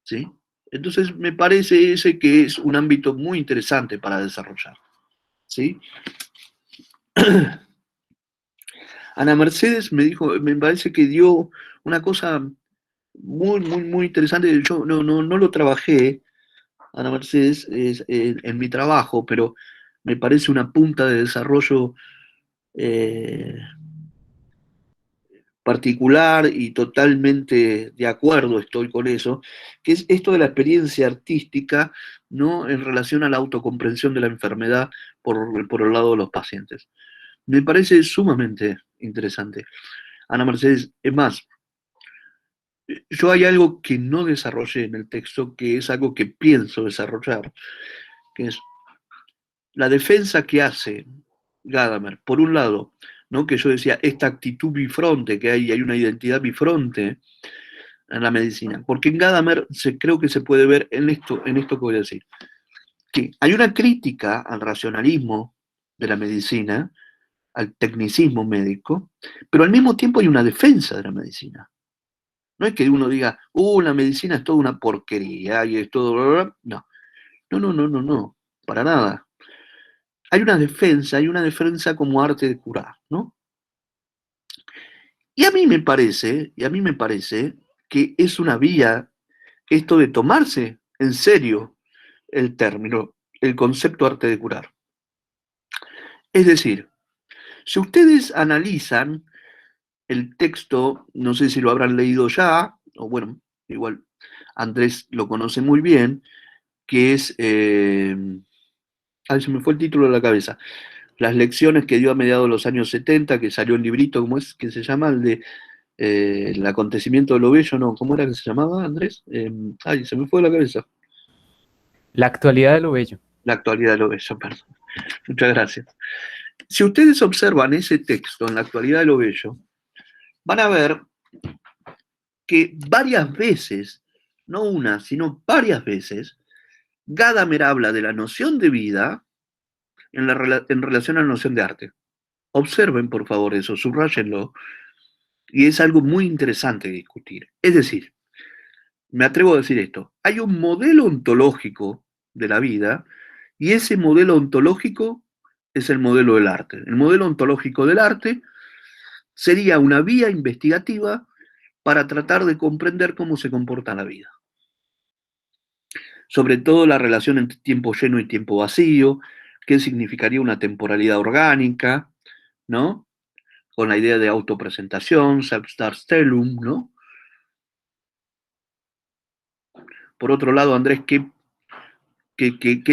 ¿Sí? Entonces, me parece ese que es un ámbito muy interesante para desarrollar. ¿Sí? Ana Mercedes me dijo, me parece que dio una cosa muy, muy, muy interesante. Yo no lo trabajé, Ana Mercedes, en mi trabajo, pero me parece una punta de desarrollo particular y totalmente de acuerdo estoy con eso, que es esto de la experiencia artística, ¿no? En relación a la autocomprensión de la enfermedad por el lado de los pacientes. Me parece sumamente interesante. Ana Mercedes, es más, yo hay algo que no desarrollé en el texto, que es algo que pienso desarrollar, que es la defensa que hace Gadamer, por un lado, ¿no? Que yo decía, esta actitud bifronte, que hay una identidad bifronte en la medicina, porque en Gadamer creo que se puede ver en esto que voy a decir, que hay una crítica al racionalismo de la medicina, al tecnicismo médico, pero al mismo tiempo hay una defensa de la medicina. No es que uno diga, la medicina es toda una porquería y es todo, bla, bla, bla. No, para nada. Hay una defensa como arte de curar, ¿no? Y a mí me parece que es una vía esto de tomarse en serio el término, el concepto arte de curar. Es decir, si ustedes analizan el texto, no sé si lo habrán leído ya, o bueno, igual Andrés lo conoce muy bien, que es, se me fue el título de la cabeza, las lecciones que dio a mediados de los años 70, que salió el librito, ¿cómo es que se llama? El de el acontecimiento de lo bello, ¿no? ¿Cómo era que se llamaba, Andrés? Se me fue de la cabeza. La actualidad de lo bello. La actualidad de lo bello, perdón. Muchas gracias. Si ustedes observan ese texto en la actualidad de lo bello, van a ver que varias veces, no una, sino varias veces, Gadamer habla de la noción de vida en relación a la noción de arte. Observen, por favor, eso, subrayenlo, y es algo muy interesante de discutir. Es decir, me atrevo a decir esto, hay un modelo ontológico de la vida, y ese modelo ontológico es el modelo del arte. El modelo ontológico del arte sería una vía investigativa para tratar de comprender cómo se comporta la vida. Sobre todo la relación entre tiempo lleno y tiempo vacío, qué significaría una temporalidad orgánica, ¿no? Con la idea de autopresentación, Selbstdarstellung, ¿no? Por otro lado, Andrés, qué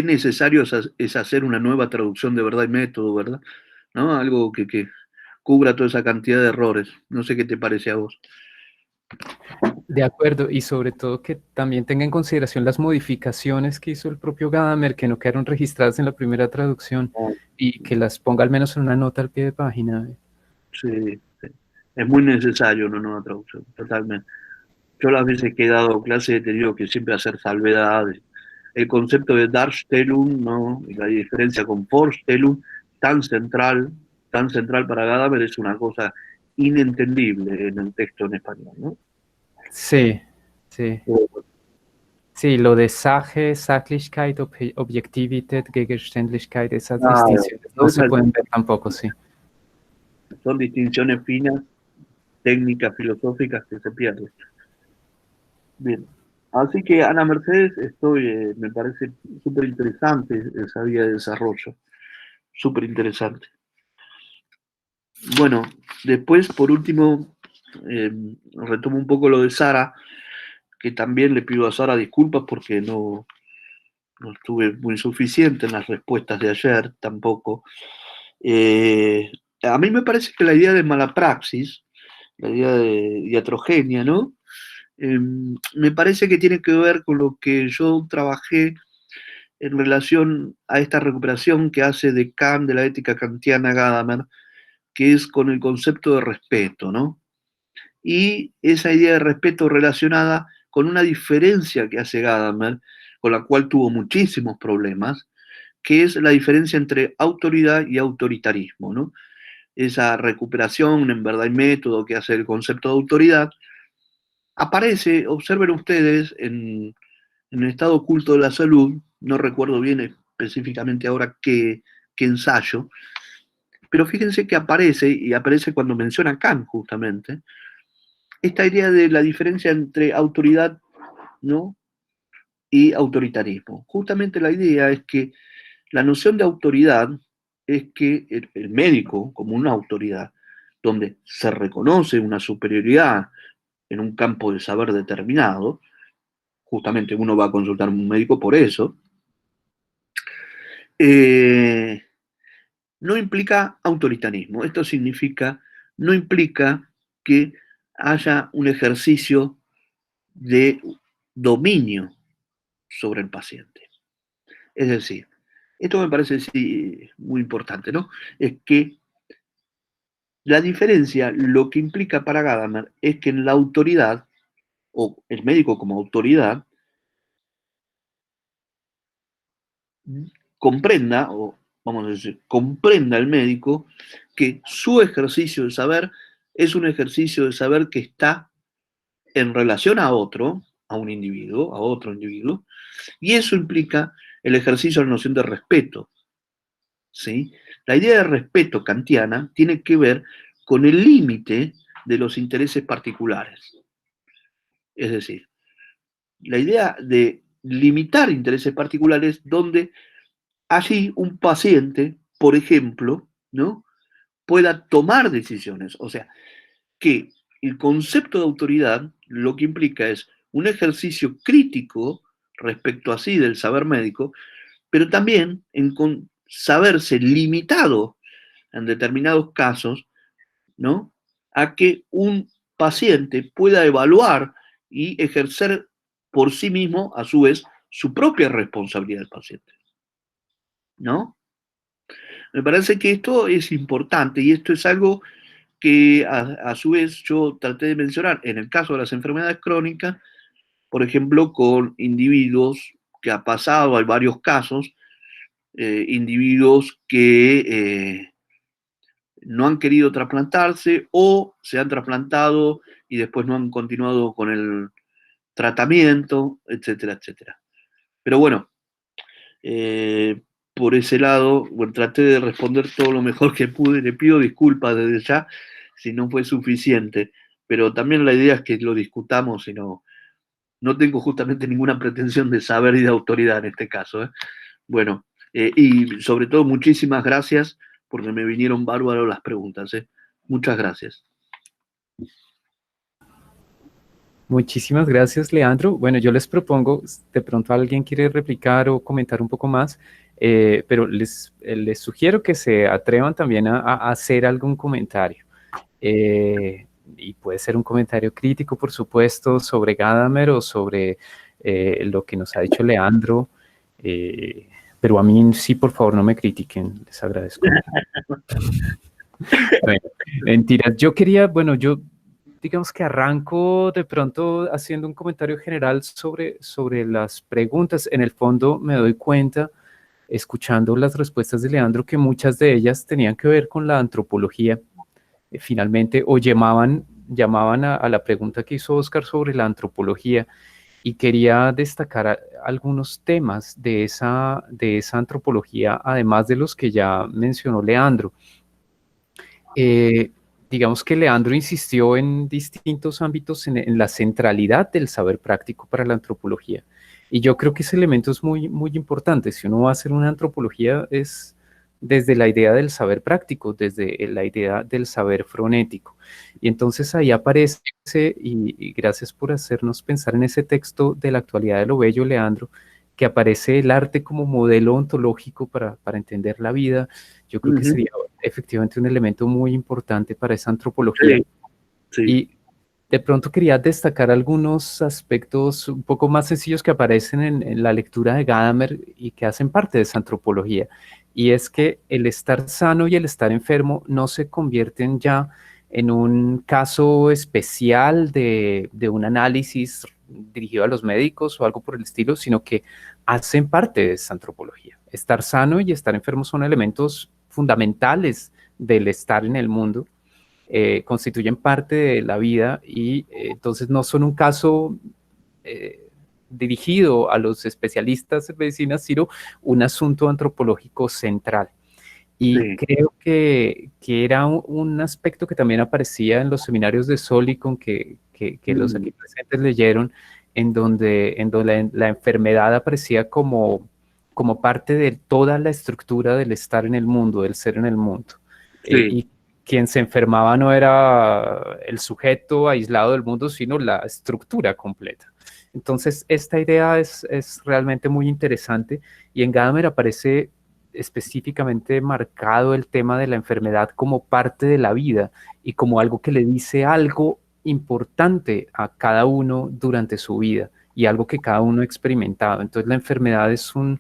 necesario es hacer una nueva traducción de verdad y método, ¿verdad? ¿No? Algo que cubra toda esa cantidad de errores. No sé qué te parece a vos. De acuerdo, y sobre todo que también tenga en consideración las modificaciones que hizo el propio Gadamer, que no quedaron registradas en la primera traducción, y que las ponga al menos en una nota al pie de página. Sí. Es muy necesario una nueva traducción, totalmente. Yo las veces que he dado clase he tenido que siempre hacer salvedades. El concepto de Darstellung, ¿no? Y la diferencia con Vorstellung, tan central para Gadamer, es una cosa inentendible en el texto en español, ¿no? Sí. Sí, lo de Sache, Sachlichkeit, Objektivität, Gegenständlichkeit, esas distinciones no se pueden ver tampoco, sí. Son distinciones finas, técnicas, filosóficas que se pierden. Bien. Así que, Ana Mercedes, me parece súper interesante esa vía de desarrollo. Súper interesante. Bueno, después, por último, retomo un poco lo de Sara, que también le pido a Sara disculpas porque no estuve muy suficiente en las respuestas de ayer, tampoco. A mí me parece que la idea de malapraxis, la idea de iatrogenia, ¿no? Me parece que tiene que ver con lo que yo trabajé en relación a esta recuperación que hace de Kant, de la ética kantiana Gadamer, que es con el concepto de respeto, ¿no? Y esa idea de respeto relacionada con una diferencia que hace Gadamer, con la cual tuvo muchísimos problemas, que es la diferencia entre autoridad y autoritarismo, ¿no? Esa recuperación en verdad y método que hace el concepto de autoridad, aparece, observen ustedes, en el estado oculto de la salud, no recuerdo bien específicamente ahora qué ensayo, pero fíjense que aparece, y aparece cuando menciona Kant justamente, esta idea de la diferencia entre autoridad, ¿no?, y autoritarismo. Justamente la idea es que la noción de autoridad es que el médico, como una autoridad, donde se reconoce una superioridad en un campo de saber determinado, justamente uno va a consultar a un médico por eso, no implica autoritarismo. Esto significa, no implica que haya un ejercicio de dominio sobre el paciente. Es decir, esto me parece sí, muy importante, ¿no? Es que la diferencia, lo que implica para Gadamer, es que en la autoridad, o el médico como autoridad, comprenda, o vamos a decir, comprenda el médico que su ejercicio de saber es un ejercicio de saber que está en relación a otro, a un individuo, a otro individuo, y eso implica el ejercicio de la noción de respeto, ¿sí? La idea de respeto kantiana tiene que ver con el límite de los intereses particulares. Es decir, la idea de limitar intereses particulares donde allí un paciente, por ejemplo, ¿no?, pueda tomar decisiones. O sea, que el concepto de autoridad lo que implica es un ejercicio crítico respecto así del saber médico, pero también en saberse limitado en determinados casos, ¿no?, a que un paciente pueda evaluar y ejercer por sí mismo, a su vez, su propia responsabilidad del paciente, ¿no? Me parece que esto es importante y esto es algo que a su vez yo traté de mencionar en el caso de las enfermedades crónicas, por ejemplo, con individuos que ha pasado, hay varios casos, individuos que no han querido trasplantarse o se han trasplantado y después no han continuado con el tratamiento, etcétera, etcétera. Pero bueno, por ese lado, bueno, traté de responder todo lo mejor que pude. Le pido disculpas desde ya si no fue suficiente, pero también la idea es que lo discutamos y no tengo justamente ninguna pretensión de saber y de autoridad en este caso, ¿eh? Bueno, y sobre todo muchísimas gracias porque me vinieron bárbaros las preguntas, ¿eh? Muchas gracias. Muchísimas gracias, Leandro. Bueno, yo les propongo, de pronto alguien quiere replicar o comentar un poco más, pero les sugiero que se atrevan también a hacer algún comentario. Y puede ser un comentario crítico, por supuesto, sobre Gadamer o sobre lo que nos ha dicho Leandro. Pero a mí sí, por favor, no me critiquen, les agradezco. Bueno, mentiras. Yo quería, bueno, yo digamos que arranco de pronto haciendo un comentario general sobre las preguntas. En el fondo me doy cuenta, escuchando las respuestas de Leandro, que muchas de ellas tenían que ver con la antropología, finalmente, o llamaban a la pregunta que hizo Oscar sobre la antropología, y quería destacar algunos temas de esa antropología, además de los que ya mencionó Leandro. Digamos que Leandro insistió en distintos ámbitos en la centralidad del saber práctico para la antropología. Y yo creo que ese elemento es muy, muy importante. Si uno va a hacer una antropología es desde la idea del saber práctico, desde la idea del saber fonético. Y entonces ahí aparece, y gracias por hacernos pensar en ese texto de la actualidad de lo bello, Leandro, que aparece el arte como modelo ontológico para entender la vida. Yo creo que sería efectivamente un elemento muy importante para esa antropología. Sí, sí. Y de pronto quería destacar algunos aspectos un poco más sencillos que aparecen en la lectura de Gadamer y que hacen parte de esa antropología. Y es que el estar sano y el estar enfermo no se convierten ya en un caso especial de un análisis dirigido a los médicos o algo por el estilo, sino que hacen parte de esa antropología. Estar sano y estar enfermo son elementos fundamentales del estar en el mundo, constituyen parte de la vida y entonces no son un caso dirigido a los especialistas en medicina, sino un asunto antropológico central. Y creo que era un aspecto que también aparecía en los seminarios de Solikon, que que los aquí presentes leyeron, en donde la enfermedad aparecía como parte de toda la estructura del estar en el mundo, del ser en el mundo. Sí. Y quien se enfermaba no era el sujeto aislado del mundo, sino la estructura completa. Entonces, esta idea es realmente muy interesante, y en Gadamer aparece específicamente marcado el tema de la enfermedad como parte de la vida y como algo que le dice algo importante a cada uno durante su vida y algo que cada uno ha experimentado. Entonces, la enfermedad es un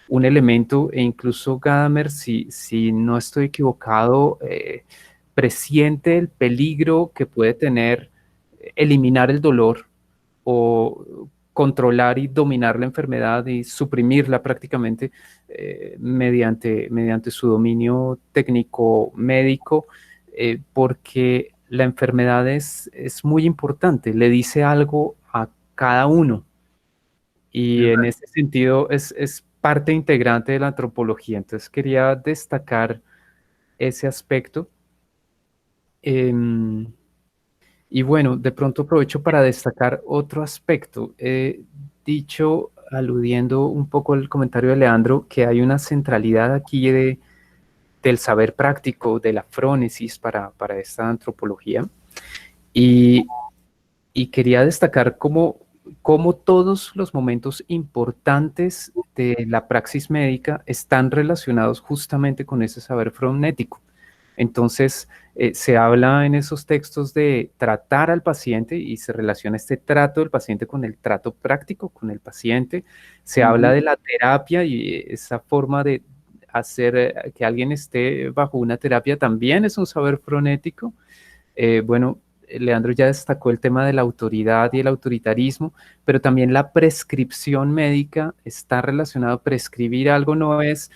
elemento, e incluso Gadamer, si no estoy equivocado, presiente el peligro que puede tener eliminar el dolor o controlar y dominar la enfermedad y suprimirla prácticamente mediante su dominio técnico médico, porque la enfermedad es muy importante, le dice algo a cada uno, y en ese sentido es parte integrante de la antropología. Entonces quería destacar ese aspecto. Y bueno, de pronto aprovecho para destacar otro aspecto. He dicho, aludiendo un poco al comentario de Leandro, que hay una centralidad aquí del saber práctico, de la frónesis para esta antropología. Y quería destacar cómo todos los momentos importantes de la praxis médica están relacionados justamente con ese saber fronético. Entonces, se habla en esos textos de tratar al paciente y se relaciona este trato del paciente con el trato práctico con el paciente. Se habla de la terapia y esa forma de hacer que alguien esté bajo una terapia también es un saber fronético. Bueno, Leandro ya destacó el tema de la autoridad y el autoritarismo, pero también la prescripción médica está relacionada. Prescribir algo no es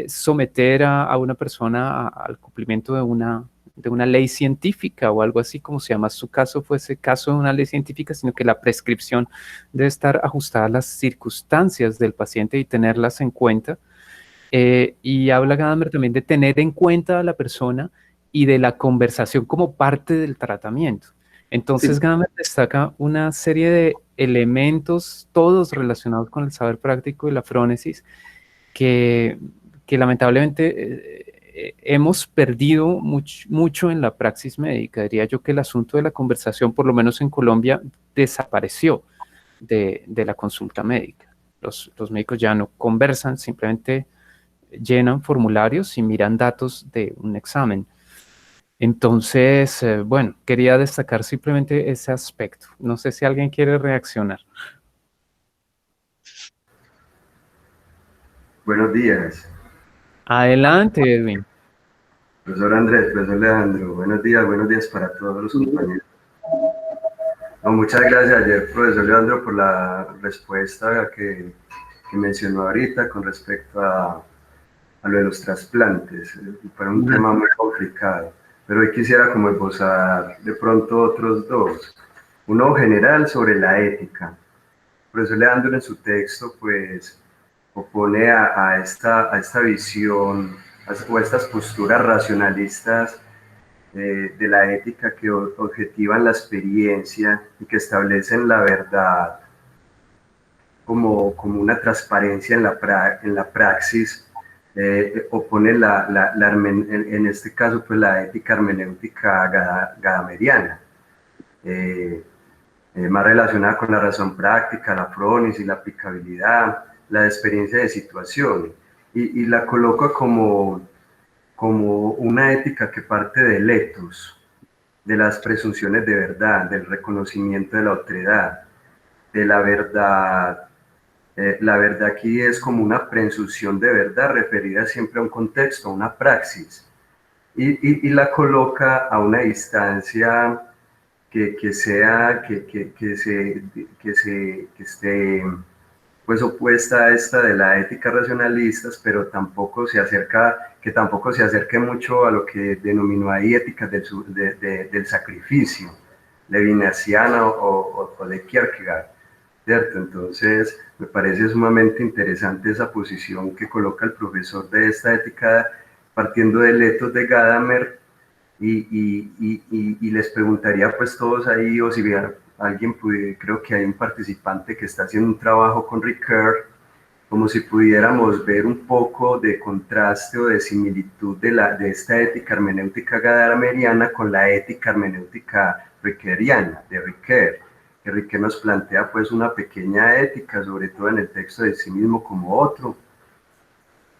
someter a una persona al cumplimiento de una ley científica o algo así, como si además su caso fuese caso de una ley científica, sino que la prescripción debe estar ajustada a las circunstancias del paciente y tenerlas en cuenta. Y habla Gadamer también de tener en cuenta a la persona y de la conversación como parte del tratamiento. Entonces, sí, Gadamer destaca una serie de elementos, todos relacionados con el saber práctico y la frónesis, que lamentablemente hemos perdido mucho en la praxis médica. Diría yo que el asunto de la conversación, por lo menos en Colombia, desapareció de la consulta médica. Los médicos ya no conversan, simplemente llenan formularios y miran datos de un examen. Entonces, bueno, quería destacar simplemente ese aspecto. No sé si alguien quiere reaccionar. Buenos días. Adelante, Edwin. Profesor Andrés, profesor Leandro, buenos días para todos los compañeros. No, muchas gracias ayer, profesor Leandro, por la respuesta que mencionó ahorita con respecto a lo de los trasplantes. Para un tema muy complicado. Pero hoy quisiera como esbozar de pronto otros dos. Uno general sobre la ética. El profesor Leandro en su texto pues opone a esta visión o a estas posturas racionalistas de la ética que objetivan la experiencia y que establecen la verdad como una transparencia en la praxis. Opone en este caso pues la ética hermenéutica gadameriana, más relacionada con la razón práctica, la frónesis, la aplicabilidad, la experiencia de situación, y la coloca como una ética que parte del ethos, de las presunciones de verdad, del reconocimiento de la otredad, de la verdad. La verdad aquí es como una presunción de verdad referida siempre a un contexto, a una praxis, y la coloca a una distancia que esté pues opuesta a esta de la ética racionalistas, pero tampoco se acerque mucho a lo que denominó ahí éticas del sacrificio, levinasiana o de Kierkegaard, ¿cierto? Entonces me parece sumamente interesante esa posición que coloca el profesor de esta ética partiendo del ethos de Gadamer, y les preguntaría pues todos ahí, o si hubiera alguien, creo que hay un participante que está haciendo un trabajo con Ricoeur, como si pudiéramos ver un poco de contraste o de similitud de esta ética hermenéutica gadamerina con la ética hermenéutica ricoeuriana de Ricoeur, que Ricoeur nos plantea pues una pequeña ética, sobre todo en el texto de sí mismo como otro,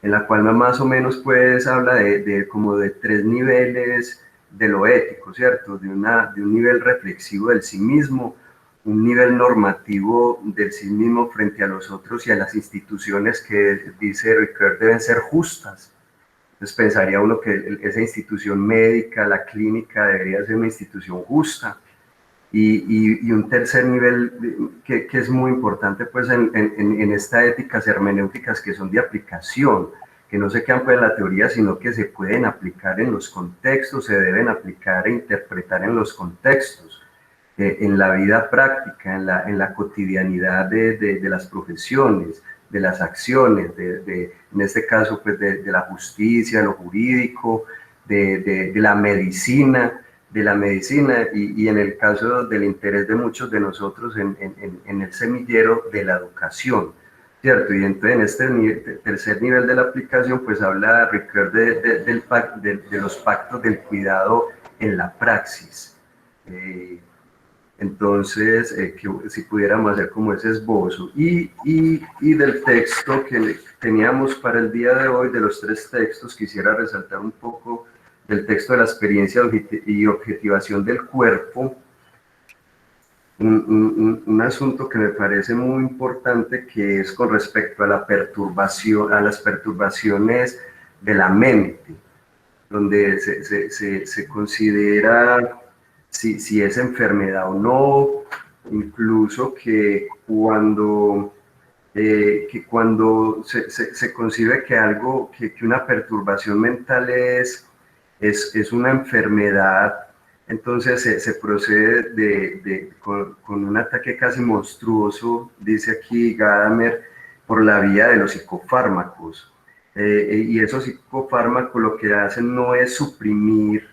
en la cual más o menos pues habla como de 3 niveles de lo ético, ¿cierto? De un nivel reflexivo del sí mismo, un nivel normativo del sí mismo frente a los otros y a las instituciones que, dice Ricoeur, deben ser justas. Entonces pensaría uno que esa institución médica, la clínica, debería ser una institución justa. Y un tercer nivel que es muy importante pues en estas éticas hermenéuticas que son de aplicación, que no se quedan pues en la teoría, sino que se pueden aplicar en los contextos, se deben aplicar e interpretar en los contextos, en la vida práctica, en la cotidianidad de las profesiones, de las acciones, en este caso pues de la justicia, lo jurídico, de la medicina, y en el caso del interés de muchos de nosotros en el semillero de la educación, ¿cierto? Y entonces en este tercer nivel de la aplicación pues habla Ricoeur de los pactos del cuidado en la praxis. Entonces, que si pudiéramos hacer como ese esbozo. Y del texto que teníamos para el día de hoy, de los 3 textos, quisiera resaltar un poco del texto de la experiencia y objetivación del cuerpo, un asunto que me parece muy importante, que es con respecto a la perturbación, a las perturbaciones de la mente, donde se considera si es enfermedad o no, incluso que cuando se concibe que algo, que una perturbación mental es una enfermedad, entonces se procede con un ataque casi monstruoso, dice aquí Gadamer, por la vía de los psicofármacos. Y esos psicofármacos lo que hacen no es suprimir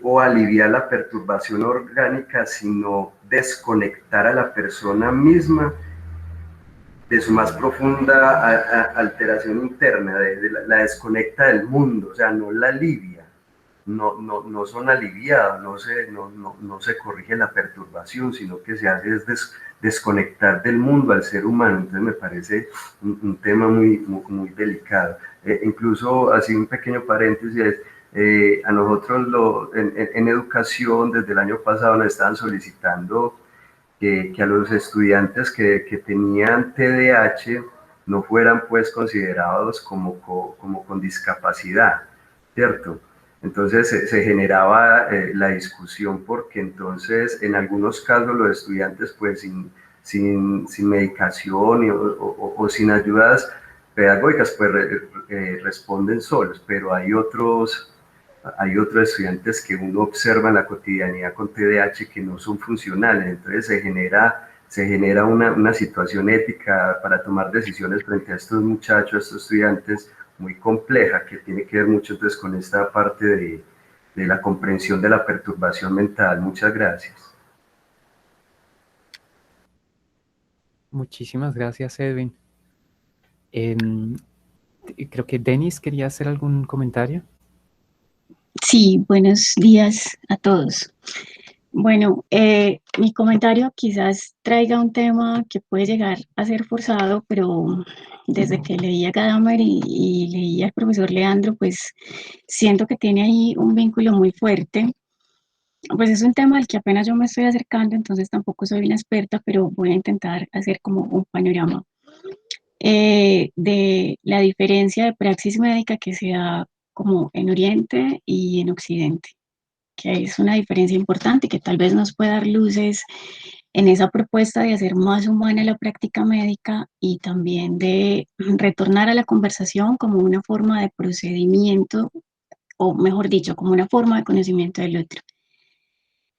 o aliviar la perturbación orgánica, sino desconectar a la persona misma de su más profunda alteración interna, la desconecta del mundo, o sea, no la alivia, no son aliviados, no se corrige la perturbación, sino que se hace es desconectar del mundo al ser humano. Entonces me parece un tema muy delicado. Incluso, así un pequeño paréntesis, a nosotros en educación desde el año pasado nos estaban solicitando que a los estudiantes que tenían TDAH no fueran pues considerados como con discapacidad, ¿cierto? Entonces se generaba la discusión, porque entonces en algunos casos los estudiantes pues sin medicación o sin ayudas pedagógicas pues responden solos, pero hay otros estudiantes que uno observa en la cotidianidad con TDAH que no son funcionales. Entonces se genera una situación ética para tomar decisiones frente a estos muchachos, a estos estudiantes, muy compleja, que tiene que ver mucho entonces con esta parte de la comprensión de la perturbación mental. Muchas gracias. Muchísimas gracias, Edwin. Creo que Denis quería hacer algún comentario. Sí, buenos días a todos. Bueno, mi comentario quizás traiga un tema que puede llegar a ser forzado, pero desde que leí a Gadamer y leí al profesor Leandro, pues siento que tiene ahí un vínculo muy fuerte. Pues es un tema al que apenas yo me estoy acercando, entonces tampoco soy una experta, pero voy a intentar hacer como un panorama de la diferencia de praxis médica que se da como en Oriente y en Occidente, que es una diferencia importante que tal vez nos pueda dar luces en esa propuesta de hacer más humana la práctica médica y también de retornar a la conversación como una forma de procedimiento, o mejor dicho, como una forma de conocimiento del otro.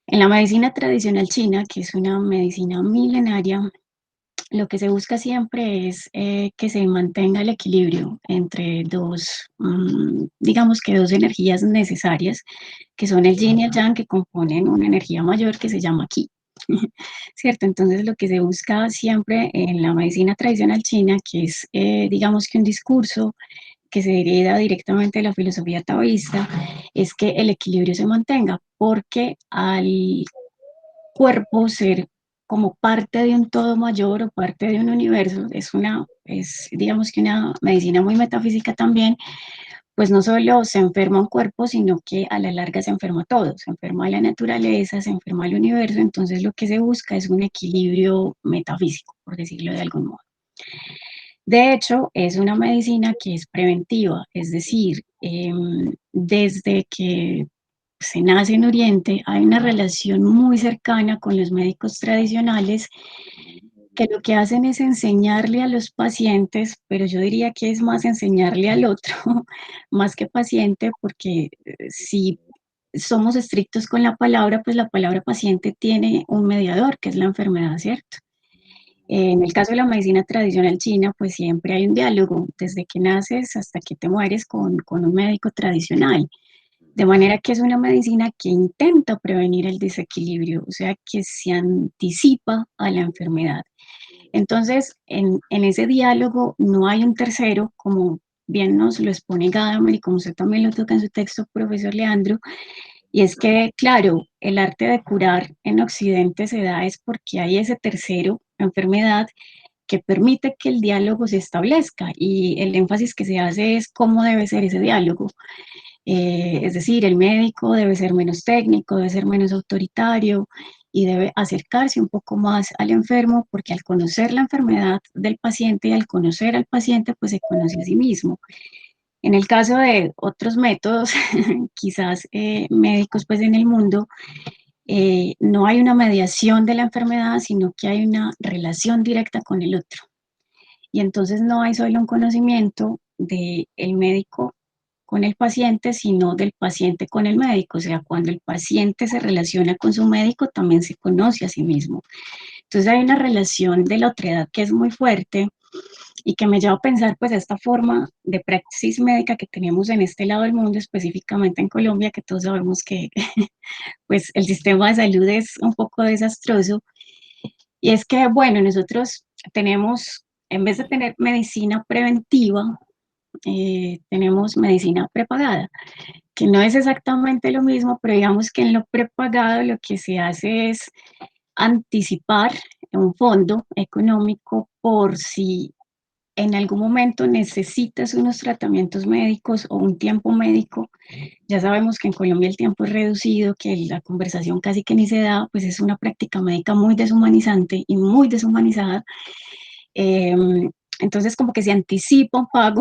En la medicina tradicional china, que es una medicina milenaria, lo que se busca siempre es que se mantenga el equilibrio entre digamos que dos energías necesarias, que son el yin y el yang, que componen una energía mayor que se llama qi. ¿Cierto? Entonces lo que se busca siempre en la medicina tradicional china, que es digamos que un discurso que se hereda directamente de la filosofía taoísta, es que el equilibrio se mantenga, porque al cuerpo ser como parte de un todo mayor o parte de un universo, es digamos que una medicina muy metafísica también, pues no solo se enferma un cuerpo, sino que a la larga se enferma todo, se enferma la naturaleza, se enferma el universo, entonces lo que se busca es un equilibrio metafísico, por decirlo de algún modo. De hecho, es una medicina que es preventiva, es decir, desde que se nace en Oriente hay una relación muy cercana con los médicos tradicionales que lo que hacen es enseñarle a los pacientes, pero yo diría que es más enseñarle al otro, más que paciente, porque si somos estrictos con la palabra, pues la palabra paciente tiene un mediador, que es la enfermedad, ¿cierto? En el caso de la medicina tradicional china, pues siempre hay un diálogo, desde que naces hasta que te mueres con un médico tradicional. De manera que es una medicina que intenta prevenir el desequilibrio, o sea, que se anticipa a la enfermedad. Entonces, en ese diálogo no hay un tercero, como bien nos lo expone Gadamer y como usted también lo toca en su texto, profesor Leandro, y es que, claro, el arte de curar en Occidente se da es porque hay ese tercero, enfermedad, que permite que el diálogo se establezca y el énfasis que se hace es cómo debe ser ese diálogo. Es decir, el médico debe ser menos técnico, debe ser menos autoritario y debe acercarse un poco más al enfermo, porque al conocer la enfermedad del paciente y al conocer al paciente, pues se conoce a sí mismo. En el caso de otros métodos, quizás médicos pues en el mundo, no hay una mediación de la enfermedad, sino que hay una relación directa con el otro. Y entonces no hay solo un conocimiento del médico con el paciente, sino del paciente con el médico. O sea, cuando el paciente se relaciona con su médico, también se conoce a sí mismo. Entonces hay una relación de la otredad que es muy fuerte y que me lleva a pensar pues esta forma de praxis médica que tenemos en este lado del mundo, específicamente en Colombia, que todos sabemos que pues el sistema de salud es un poco desastroso. Y es que, bueno, nosotros tenemos, en vez de tener medicina preventiva, tenemos medicina prepagada, que no es exactamente lo mismo, pero digamos que en lo prepagado lo que se hace es anticipar un fondo económico por si en algún momento necesitas unos tratamientos médicos o un tiempo médico. Ya sabemos que en Colombia el tiempo es reducido, que la conversación casi que ni se da, pues es una práctica médica muy deshumanizante y muy deshumanizada. Entonces como que se anticipa un pago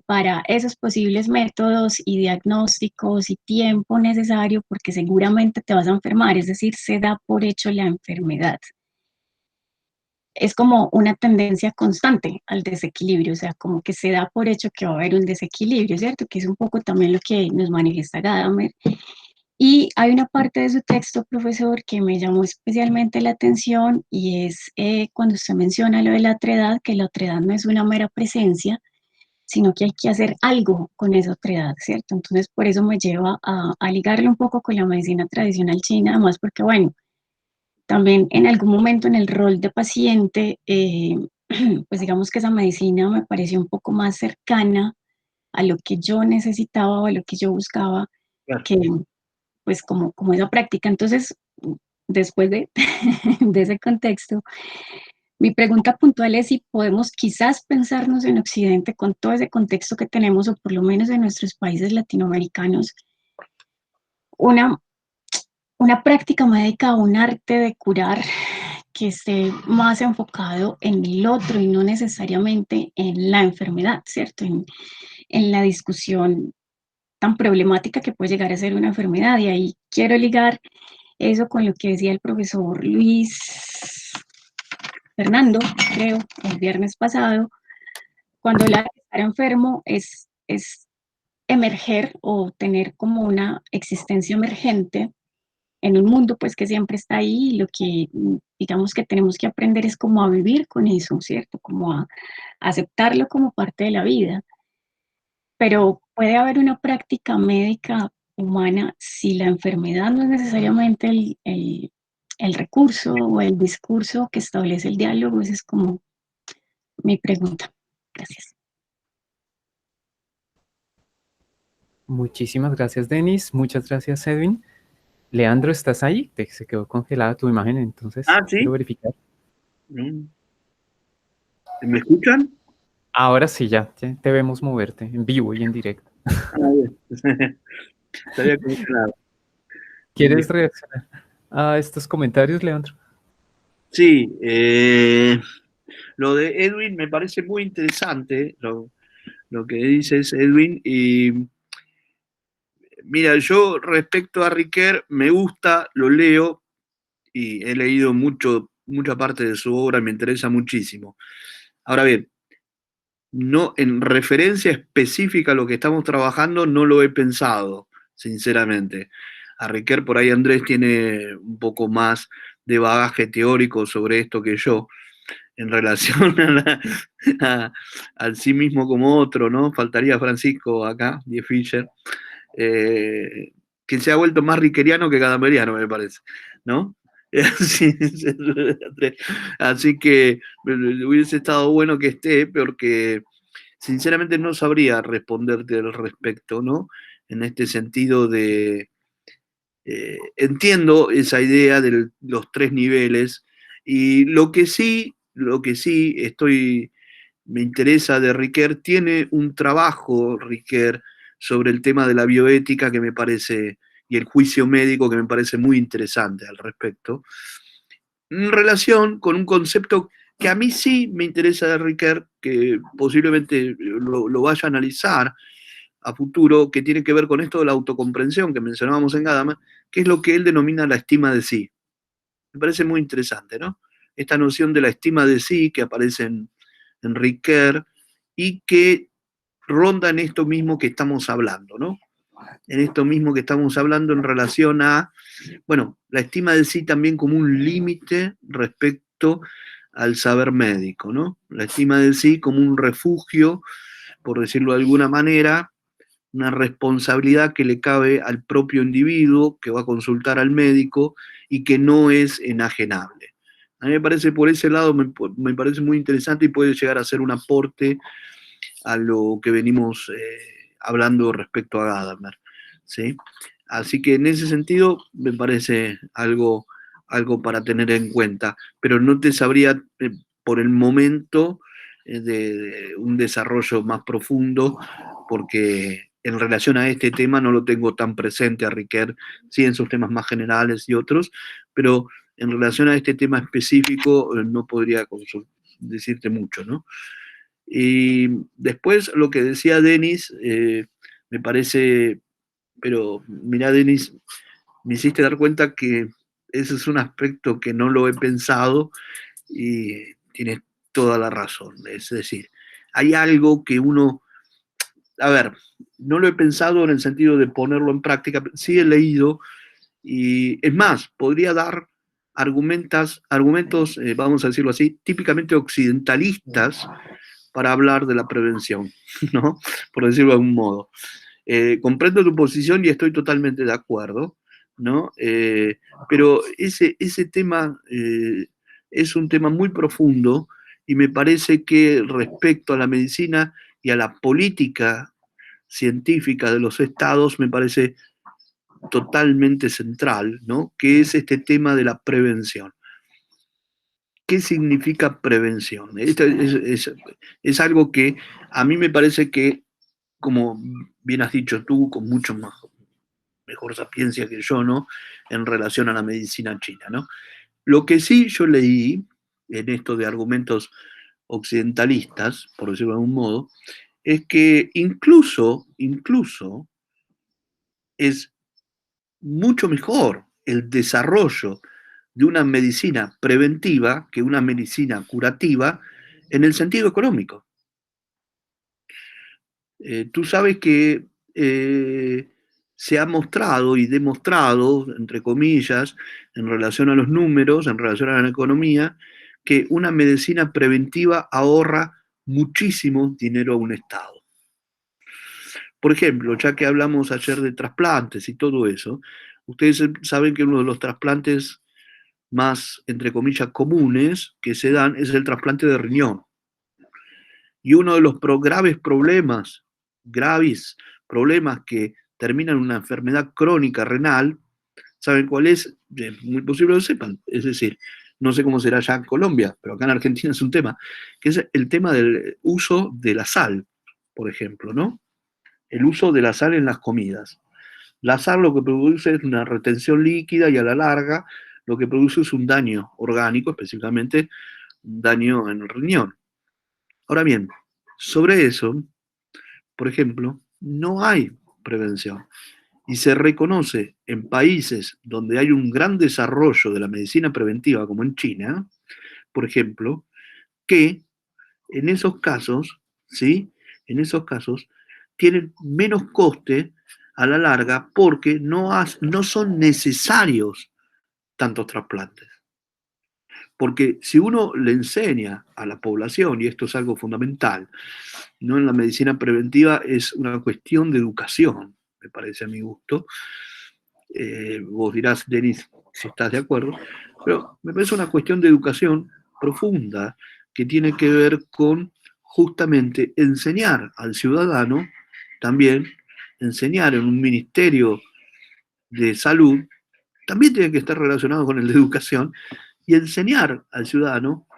para esos posibles métodos y diagnósticos y tiempo necesario, porque seguramente te vas a enfermar, es decir, se da por hecho la enfermedad. Es como una tendencia constante al desequilibrio, o sea, como que se da por hecho que va a haber un desequilibrio, ¿cierto? Que es un poco también lo que nos manifiesta Gadamer. Y hay una parte de su texto, profesor, que me llamó especialmente la atención y es cuando usted menciona lo de la otredad, que la otredad no es una mera presencia, sino que hay que hacer algo con esa otredad, ¿cierto? Entonces, por eso me lleva a ligarlo un poco con la medicina tradicional china, además porque, bueno, también en algún momento en el rol de paciente, pues digamos que esa medicina me pareció un poco más cercana a lo que yo necesitaba o a lo que yo buscaba, Claro. que pues como esa práctica. Entonces, después de, de ese contexto, mi pregunta puntual es si podemos quizás pensarnos en Occidente con todo ese contexto que tenemos, o por lo menos en nuestros países latinoamericanos, una práctica médica, un arte de curar que esté más enfocado en el otro y no necesariamente en la enfermedad, ¿cierto? En la discusión tan problemática que puede llegar a ser una enfermedad. Y ahí quiero ligar eso con lo que decía el profesor Luis Fernando, creo, el viernes pasado, cuando la de estar enfermo es emerger o tener como una existencia emergente en un mundo pues que siempre está ahí, y lo que digamos que tenemos que aprender es como a vivir con eso, ¿cierto? Como a aceptarlo como parte de la vida. Pero puede haber una práctica médica humana si la enfermedad no es necesariamente el recurso o el discurso que establece el diálogo. Esa es como mi pregunta. Gracias. Muchísimas gracias, Denis. Muchas gracias, Edwin. Leandro, ¿estás ahí? Se quedó congelada tu imagen, entonces ¿sí? quiero verificar. ¿Me escuchan? Ahora sí, ya te vemos moverte en vivo y en directo. Bien. Estaría congelado. ¿Quieres reaccionar a estos comentarios, Leandro? Sí, lo de Edwin me parece muy interesante, lo que dices, Edwin, y mira, yo respecto a Riquer, me gusta, lo leo, y he leído mucha parte de su obra, me interesa muchísimo. Ahora bien, no, en referencia específica a lo que estamos trabajando, no lo he pensado, sinceramente. A Riquer, por ahí Andrés tiene un poco más de bagaje teórico sobre esto que yo, en relación al sí mismo como otro, ¿no? Faltaría Francisco acá, Die Fischer, que se ha vuelto más riqueriano que cadamberiano, me parece, ¿no? Así que hubiese estado bueno que esté, porque sinceramente no sabría responderte al respecto, ¿no? En este sentido de... entiendo esa idea de los 3 niveles, y lo que sí me interesa de Riquer, tiene un trabajo, Riquer, sobre el tema de la bioética que me parece, y el juicio médico, que me parece muy interesante al respecto, en relación con un concepto que a mí sí me interesa de Riquer, que posiblemente lo vaya a analizar a futuro, que tiene que ver con esto de la autocomprensión que mencionábamos en Gadamer, que es lo que él denomina la estima de sí. Me parece muy interesante, ¿no? Esta noción de la estima de sí que aparece en Riquer y que ronda en esto mismo que estamos hablando, ¿no? En esto mismo que estamos hablando en relación a, bueno, la estima de sí también como un límite respecto al saber médico, ¿no? La estima de sí como un refugio, por decirlo de alguna manera, una responsabilidad que le cabe al propio individuo que va a consultar al médico y que no es enajenable. A mí me parece, por ese lado, me parece muy interesante y puede llegar a ser un aporte a lo que venimos hablando respecto a Gadamer, ¿sí? Así que en ese sentido me parece algo para tener en cuenta, pero no te sabría por el momento de un desarrollo más profundo, porque en relación a este tema no lo tengo tan presente a Riquer, sí en sus temas más generales y otros, pero en relación a este tema específico no podría decirte mucho, ¿no? Y después lo que decía Denis, me parece, pero mirá, Denis, me hiciste dar cuenta que ese es un aspecto que no lo he pensado y tienes toda la razón. Es decir, hay algo que uno, a ver, no lo he pensado en el sentido de ponerlo en práctica, sí he leído, y es más, podría dar argumentos, vamos a decirlo así, típicamente occidentalistas para hablar de la prevención, ¿no? Por decirlo de algún modo. Comprendo tu posición y estoy totalmente de acuerdo, ¿no? Pero ese tema es un tema muy profundo, y me parece que respecto a la medicina y a la política científica de los estados, me parece totalmente central, ¿no? Que es este tema de la prevención. ¿Qué significa prevención? Esto es algo que a mí me parece que, como bien has dicho tú, con mucho mejor sapiencia que yo, ¿no? En relación a la medicina china, ¿no? Lo que sí yo leí en esto de argumentos occidentalistas, por decirlo de algún modo, es que incluso es mucho mejor el desarrollo de una medicina preventiva que una medicina curativa en el sentido económico. Tú sabes que se ha mostrado y demostrado, entre comillas, en relación a los números, en relación a la economía, que una medicina preventiva ahorra muchísimo dinero a un Estado. Por ejemplo, ya que hablamos ayer de trasplantes y todo eso, ustedes saben que uno de los trasplantes más, entre comillas, comunes que se dan es el trasplante de riñón. Y uno de los graves problemas que terminan en una enfermedad crónica renal, ¿saben cuál es? Es muy posible que lo sepan. Es decir, no sé cómo será ya en Colombia, pero acá en Argentina es un tema, que es el tema del uso de la sal, por ejemplo, ¿no? El uso de la sal en las comidas. La sal lo que produce es una retención líquida y a la larga lo que produce es un daño orgánico, específicamente un daño en el riñón. Ahora bien, sobre eso, por ejemplo, no hay prevención. Y se reconoce en países donde hay un gran desarrollo de la medicina preventiva, como en China, por ejemplo, que en esos casos, ¿sí? En esos casos tienen menos coste a la larga porque no son necesarios tantos trasplantes. Porque si uno le enseña a la población, y esto es algo fundamental, ¿no? En la medicina preventiva es una cuestión de educación, me parece a mi gusto. Vos dirás, Denis, si estás de acuerdo, pero me parece una cuestión de educación profunda que tiene que ver con justamente enseñar al ciudadano, también enseñar en un ministerio de salud, también tiene que estar relacionado con el de educación, y enseñar al ciudadano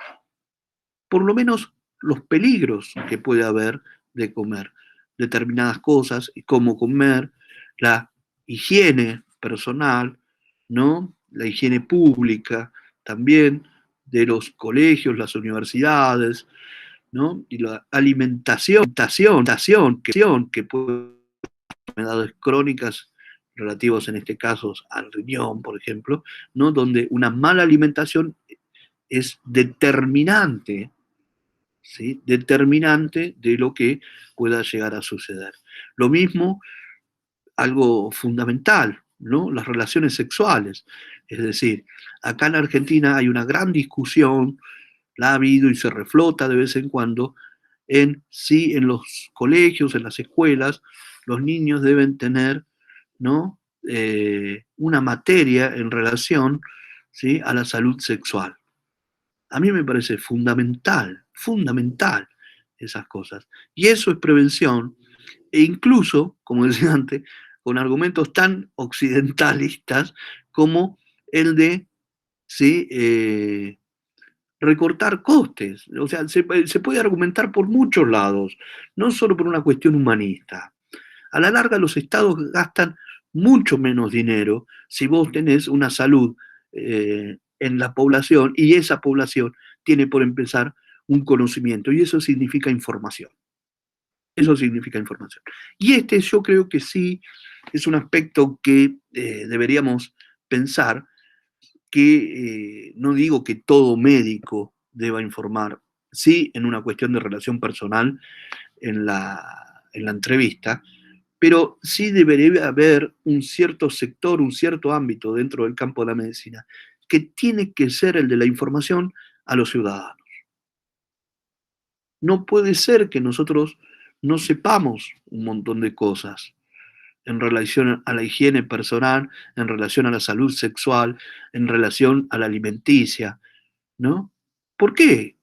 por lo menos los peligros que puede haber de comer determinadas cosas y cómo comer, la higiene personal, ¿no? La higiene pública también de los colegios, las universidades, ¿no? Y la alimentación que puede enfermedades crónicas relativas en este caso al riñón, por ejemplo, ¿no? Donde una mala alimentación es determinante, ¿sí? Determinante de lo que pueda llegar a suceder. Lo mismo, algo fundamental, ¿no? Las relaciones sexuales. Es decir, acá en Argentina hay una gran discusión, la ha habido y se reflota de vez en cuando, en si en los colegios, en las escuelas, los niños deben tener, ¿no? Una materia en relación, ¿sí? A la salud sexual. A mí me parece fundamental esas cosas. Y eso es prevención, e incluso, como decía antes, con argumentos tan occidentalistas como el de, ¿sí? Recortar costes. O sea, se puede argumentar por muchos lados, no solo por una cuestión humanista. A la larga los estados gastan mucho menos dinero si vos tenés una salud en la población y esa población tiene por empezar un conocimiento y eso significa información. Eso significa información. Y yo creo que sí es un aspecto que deberíamos pensar, que no digo que todo médico deba informar, sí en una cuestión de relación personal en la entrevista, pero sí debería haber un cierto sector, un cierto ámbito dentro del campo de la medicina que tiene que ser el de la información a los ciudadanos. No puede ser que nosotros no sepamos un montón de cosas en relación a la higiene personal, en relación a la salud sexual, en relación a la alimenticia, ¿no? ¿Por qué?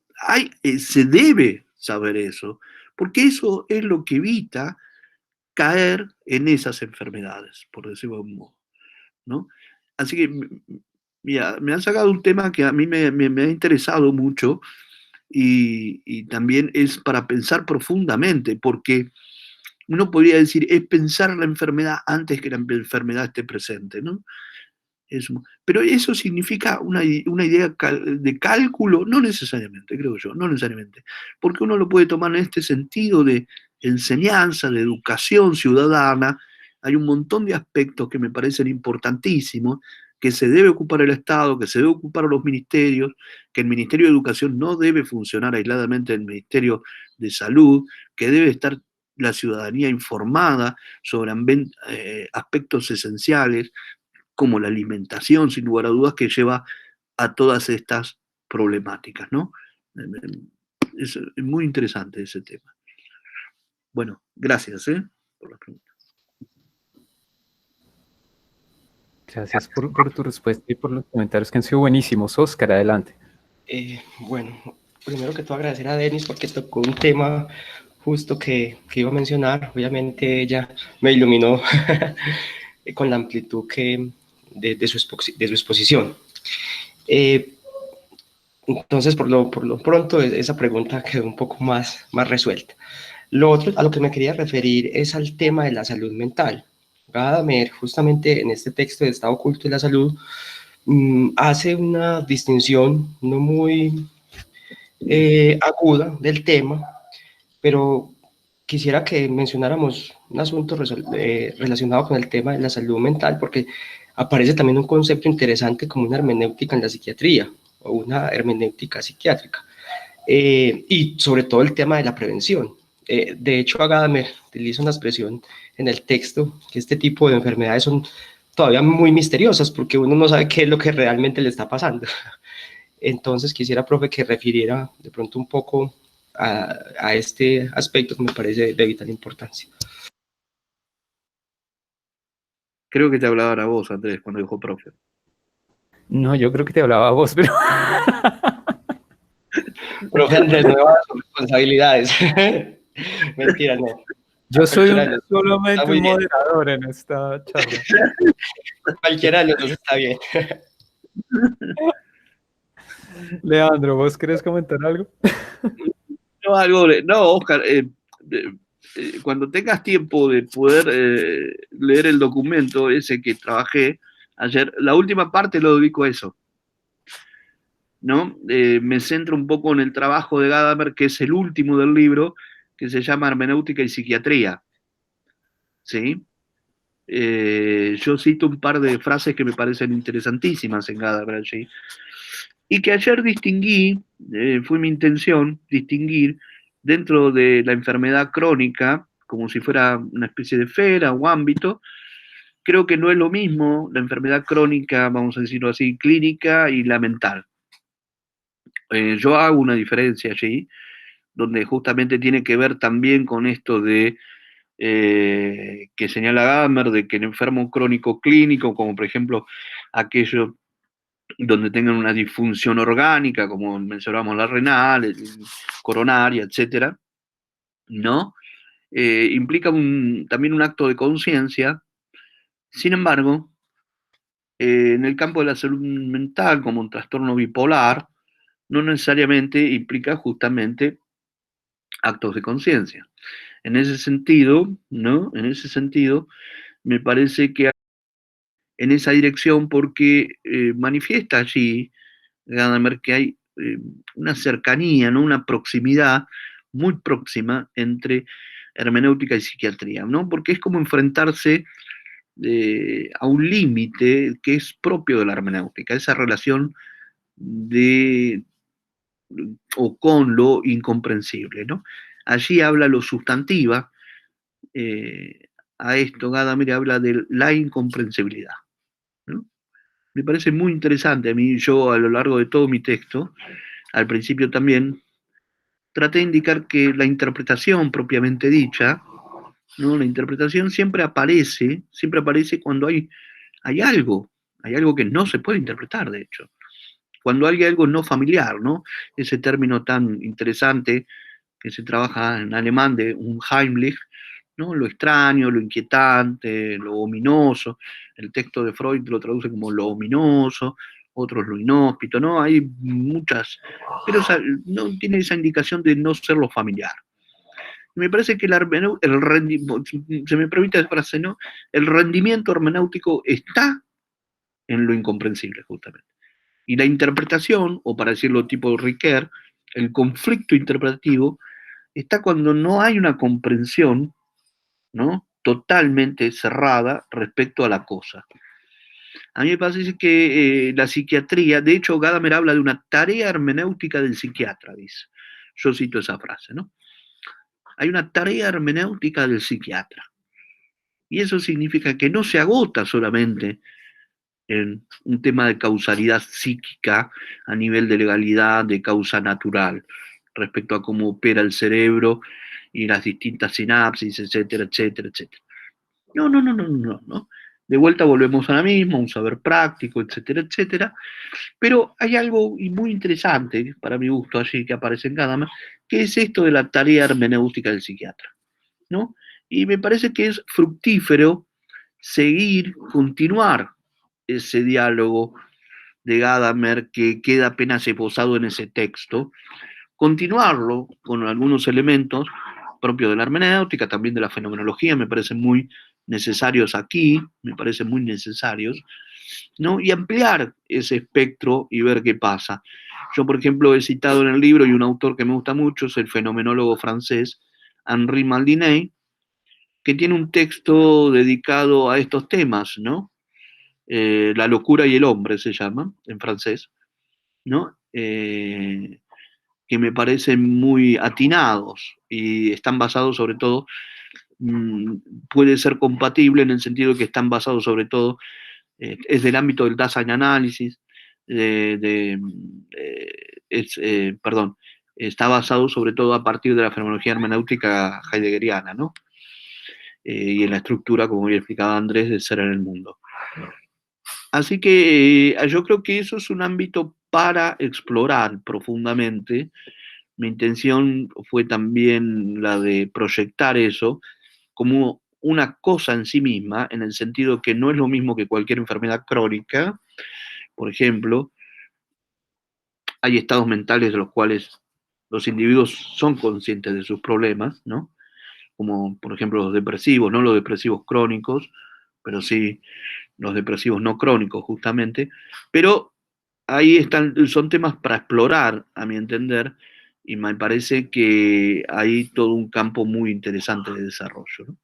Se debe saber eso, porque eso es lo que evita caer en esas enfermedades, por decirlo de un modo, ¿no? Así que, mira, me han sacado un tema que a mí me ha interesado mucho y también es para pensar profundamente, porque uno podría decir, es pensar la enfermedad antes que la enfermedad esté presente, ¿no? Pero eso significa una idea de cálculo, no necesariamente, creo yo, no necesariamente, porque uno lo puede tomar en este sentido de enseñanza, de educación ciudadana. Hay un montón de aspectos que me parecen importantísimos, que se debe ocupar el Estado, que se debe ocupar los ministerios, que el Ministerio de Educación no debe funcionar aisladamente del Ministerio de Salud, que debe estar la ciudadanía informada sobre aspectos esenciales, como la alimentación, sin lugar a dudas, que lleva a todas estas problemáticas, ¿no? Es muy interesante ese tema. Bueno, gracias por la pregunta. Gracias por tu respuesta y por los comentarios que han sido buenísimos. Oscar, adelante. Bueno, primero que todo agradecer a Denis porque tocó un tema justo que iba a mencionar. Obviamente ella me iluminó con la amplitud de su exposición. Entonces, por lo pronto, esa pregunta quedó un poco más resuelta. Lo otro a lo que me quería referir es al tema de la salud mental. Gadamer, justamente en este texto de Estado Oculto de la Salud, hace una distinción no muy aguda del tema, pero quisiera que mencionáramos un asunto relacionado con el tema de la salud mental, porque aparece también un concepto interesante como una hermenéutica en la psiquiatría, o una hermenéutica psiquiátrica, y sobre todo el tema de la prevención. De hecho, Gadamer utiliza una expresión en el texto que este tipo de enfermedades son todavía muy misteriosas porque uno no sabe qué es lo que realmente le está pasando. Entonces quisiera, profe, que refiriera de pronto un poco a este aspecto que me parece de vital importancia. Creo que te hablaba a vos, Andrés, cuando dijo profe. No, yo creo que te hablaba a vos, pero... Profe Andrés, nuevas responsabilidades. Mentira, no. Yo soy solamente un moderador en esta charla. Cualquiera de los dos está bien. Leandro, ¿vos querés comentar algo? No, Oscar, cuando tengas tiempo de poder leer el documento ese que trabajé ayer, la última parte lo dedico a eso, ¿no? Me centro un poco en el trabajo de Gadamer, que es el último del libro, que se llama Hermenéutica y Psiquiatría, ¿sí? Yo cito un par de frases que me parecen interesantísimas en Gadamer allí, y que ayer distinguí, fue mi intención distinguir dentro de la enfermedad crónica, como si fuera una especie de esfera o ámbito. Creo que no es lo mismo la enfermedad crónica, vamos a decirlo así, clínica y la mental. Yo hago una diferencia allí, donde justamente tiene que ver también con esto de que señala Gadamer, de que el enfermo crónico clínico, como por ejemplo aquellos donde tengan una disfunción orgánica, como mencionamos la renal, coronaria, etcétera, ¿no? Implica también un acto de conciencia. Sin embargo, en el campo de la salud mental, como un trastorno bipolar, no necesariamente implica justamente actos de conciencia. En ese sentido, ¿no? En ese sentido, me parece que en esa dirección, porque manifiesta allí Gadamer que hay una cercanía, ¿no? Una proximidad muy próxima entre hermenéutica y psiquiatría, ¿no? Porque es como enfrentarse a un límite que es propio de la hermenéutica, esa relación de o con lo incomprensible, ¿no? Allí habla lo sustantiva, a esto Gadamer habla de la incomprensibilidad, ¿no? Me parece muy interesante a mí, yo a lo largo de todo mi texto, al principio también, traté de indicar que la interpretación propiamente dicha, ¿no? La interpretación siempre aparece cuando hay algo que no se puede interpretar, de hecho. Cuando hay algo no familiar, ¿no? Ese término tan interesante que se trabaja en alemán de unheimlich, ¿no? Lo extraño, lo inquietante, lo ominoso. El texto de Freud lo traduce como lo ominoso, otros lo inhóspito, ¿no? Hay muchas, pero no tiene esa indicación de no ser lo familiar. Me parece que el rendimiento, se me permite la frase, ¿no? El rendimiento hermenéutico está en lo incomprensible, justamente. Y la interpretación, o para decirlo tipo Ricoeur, el conflicto interpretativo, está cuando no hay una comprensión, ¿no? Totalmente cerrada respecto a la cosa. A mí me parece que la psiquiatría, de hecho Gadamer habla de una tarea hermenéutica del psiquiatra, dice. Yo cito esa frase, ¿no? hay una tarea hermenéutica del psiquiatra. Y eso significa que no se agota solamente en un tema de causalidad psíquica a nivel de legalidad, de causa natural, respecto a cómo opera el cerebro y las distintas sinapsis, etcétera, etcétera, etcétera. No. De vuelta volvemos a la misma, un saber práctico, etcétera, etcétera. Pero hay algo muy interesante, para mi gusto, allí que aparece en Gadamer, que es esto de la tarea hermenéutica del psiquiatra, ¿no? Y me parece que es fructífero seguir, continuar ese diálogo de Gadamer que queda apenas esbozado en ese texto, continuarlo con algunos elementos propios de la hermenéutica, también de la fenomenología, me parecen muy necesarios aquí, me parecen muy necesarios, ¿no? Y ampliar ese espectro y ver qué pasa. Yo, por ejemplo, he citado en el libro, y un autor que me gusta mucho es el fenomenólogo francés Henri Maldinet, que tiene un texto dedicado a estos temas, ¿no? La locura y el hombre se llama, en francés, ¿no? Que me parecen muy atinados y están basados sobre todo, puede ser compatible en el sentido que están basados sobre todo, es del ámbito del Dasein Analysis, perdón, está basado sobre todo a partir de la fenomenología hermenéutica heideggeriana, ¿no? Y en la estructura, como había explicado Andrés, de ser en el mundo. Así que yo creo que eso es un ámbito para explorar profundamente. Mi intención fue también la de proyectar eso como una cosa en sí misma, en el sentido que no es lo mismo que cualquier enfermedad crónica. Por ejemplo, hay estados mentales de los cuales los individuos son conscientes de sus problemas, ¿no? Como por ejemplo los depresivos, no los depresivos crónicos, pero sí los depresivos no crónicos justamente, pero ahí están, son temas para explorar, a mi entender, y me parece que hay todo un campo muy interesante de desarrollo, ¿no?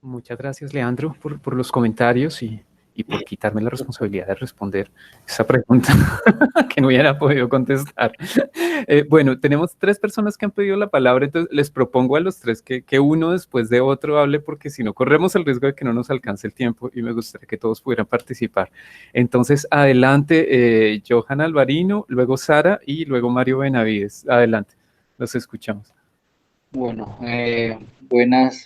Muchas gracias, Leandro, por los comentarios y por quitarme la responsabilidad de responder esa pregunta que no hubiera podido contestar. Bueno, tenemos 3 personas que han pedido la palabra, entonces les propongo a los 3 que uno después de otro hable, porque si no corremos el riesgo de que no nos alcance el tiempo y me gustaría que todos pudieran participar. Entonces, adelante, Johan Alvarino, luego Sara y luego Mario Benavides. Adelante, los escuchamos. Bueno,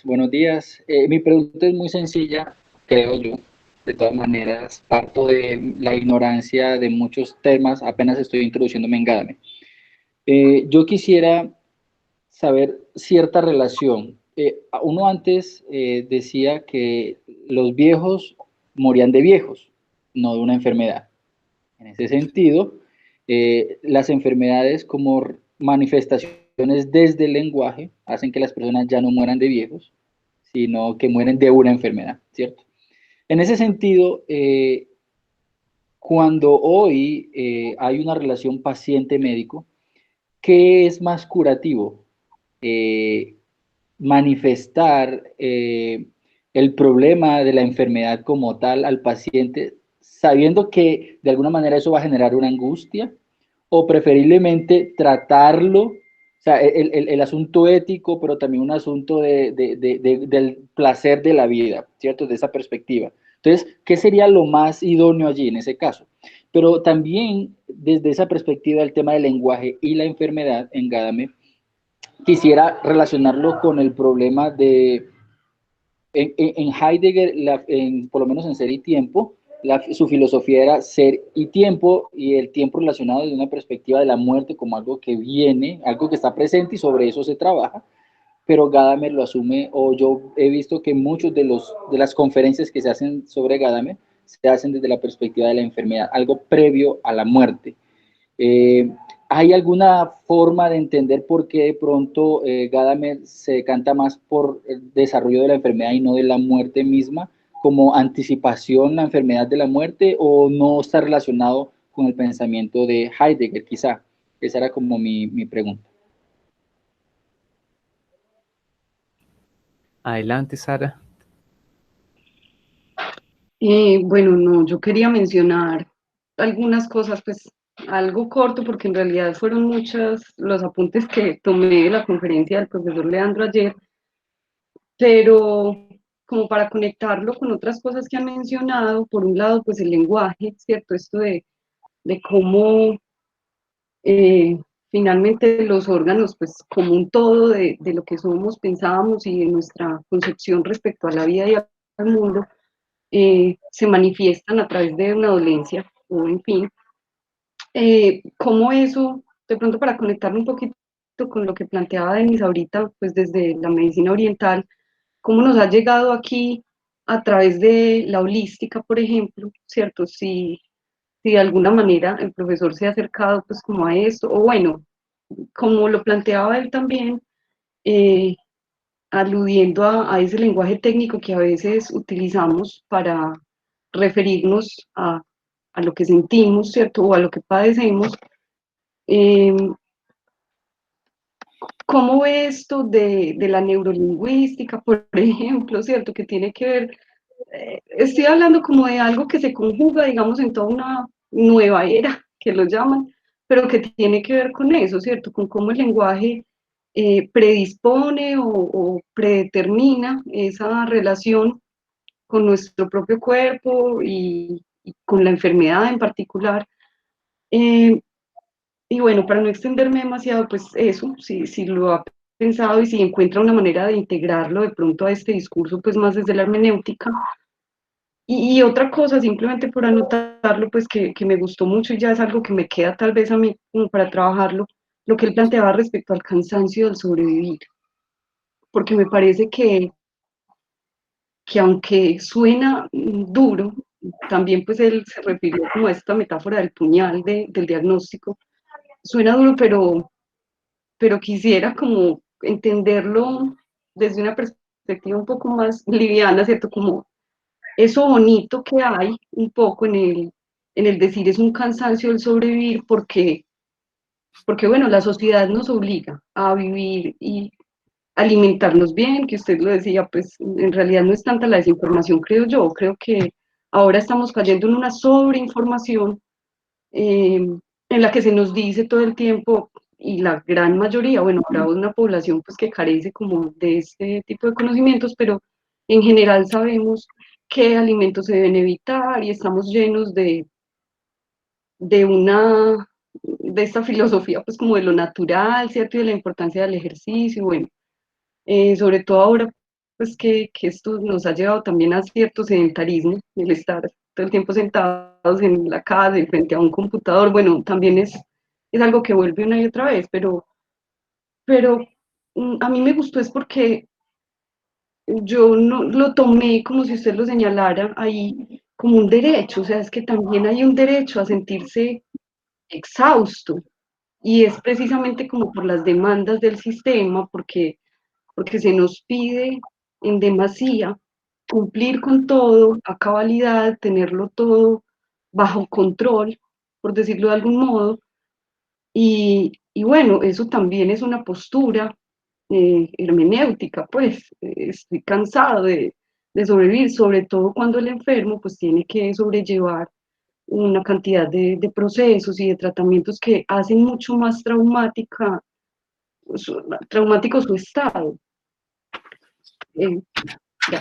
buenos días. Mi pregunta es muy sencilla, creo yo. De todas maneras, parto de la ignorancia de muchos temas, apenas estoy introduciéndome en Gadamer. Yo quisiera saber cierta relación. Uno antes decía que los viejos morían de viejos, no de una enfermedad. En ese sentido, las enfermedades como manifestaciones desde el lenguaje hacen que las personas ya no mueran de viejos, sino que mueren de una enfermedad, ¿cierto? En ese sentido, cuando hoy hay una relación paciente-médico, ¿qué es más curativo? Manifestar el problema de la enfermedad como tal al paciente, sabiendo que de alguna manera eso va a generar una angustia, o preferiblemente tratarlo, o sea, el asunto ético, pero también un asunto del placer de la vida, ¿cierto? De esa perspectiva. Entonces, ¿qué sería lo más idóneo allí en ese caso? Pero también desde esa perspectiva el tema del lenguaje y la enfermedad en Gadamer, quisiera relacionarlo con el problema de, en Heidegger, por lo menos en Ser y Tiempo, su filosofía era ser y tiempo, y el tiempo relacionado desde una perspectiva de la muerte como algo que viene, algo que está presente y sobre eso se trabaja, pero Gadamer lo asume, o yo he visto que muchos de las conferencias que se hacen sobre Gadamer se hacen desde la perspectiva de la enfermedad, algo previo a la muerte. ¿Hay alguna forma de entender por qué de pronto Gadamer se decanta más por el desarrollo de la enfermedad y no de la muerte misma, como anticipación la enfermedad de la muerte, o no está relacionado con el pensamiento de Heidegger quizá? Esa era como mi pregunta. Adelante, Sara. Bueno, no, yo quería mencionar algunas cosas, pues algo corto, porque en realidad fueron muchos los apuntes que tomé de la conferencia del profesor Leandro ayer, pero como para conectarlo con otras cosas que han mencionado, por un lado, pues el lenguaje, ¿cierto? Esto de cómo finalmente los órganos, pues como un todo de lo que somos, pensábamos y de nuestra concepción respecto a la vida y al mundo, se manifiestan a través de una dolencia, o en fin, cómo eso, de pronto para conectarme un poquito con lo que planteaba Denise ahorita, pues desde la medicina oriental, cómo nos ha llegado aquí a través de la holística, por ejemplo, ¿cierto? Si de alguna manera el profesor se ha acercado pues como a esto, o bueno, como lo planteaba él también, aludiendo a ese lenguaje técnico que a veces utilizamos para referirnos a lo que sentimos, ¿cierto? O a lo que padecemos. ¿Cómo ve esto de la neurolingüística, por ejemplo, ¿cierto? Que tiene que ver, estoy hablando como de algo que se conjuga, digamos, en toda una nueva era, que lo llaman, pero que tiene que ver con eso, ¿cierto? Con cómo el lenguaje predispone o predetermina esa relación con nuestro propio cuerpo y con la enfermedad en particular. Y bueno, para no extenderme demasiado, pues eso, si lo ha pensado y si encuentra una manera de integrarlo de pronto a este discurso, pues más desde la hermenéutica. Y otra cosa, simplemente por anotarlo, pues que me gustó mucho y ya es algo que me queda tal vez a mí como para trabajarlo, lo que él planteaba respecto al cansancio del sobrevivir, porque me parece que aunque suena duro, también pues él se refirió como a esta metáfora del puñal del diagnóstico, suena duro, pero quisiera como entenderlo desde una perspectiva un poco más liviana, ¿cierto? Como eso bonito que hay un poco en el decir es un cansancio el sobrevivir, porque bueno, la sociedad nos obliga a vivir y alimentarnos bien, que usted lo decía, pues en realidad no es tanta la desinformación, creo que ahora estamos cayendo en una sobreinformación en la que se nos dice todo el tiempo, y la gran mayoría, bueno, habrá una población pues que carece como de este tipo de conocimientos, pero en general sabemos qué alimentos se deben evitar y estamos llenos de esta filosofía pues como de lo natural, ¿cierto? Y de la importancia del ejercicio, bueno, sobre todo ahora pues que esto nos ha llevado también a cierto sedentarismo, el estar todo el tiempo sentados en la casa y frente a un computador, bueno, también es algo que vuelve una y otra vez, pero a mí me gustó es porque yo no lo tomé como si usted lo señalara ahí como un derecho, o sea, es que también hay un derecho a sentirse exhausto y es precisamente como por las demandas del sistema, porque se nos pide en demasía cumplir con todo a cabalidad, tenerlo todo bajo control, por decirlo de algún modo, y bueno, eso también es una postura hermenéutica, pues estoy cansado de sobrevivir, sobre todo cuando el enfermo pues tiene que sobrellevar una cantidad de procesos y de tratamientos que hacen mucho más traumático su estado. Ya.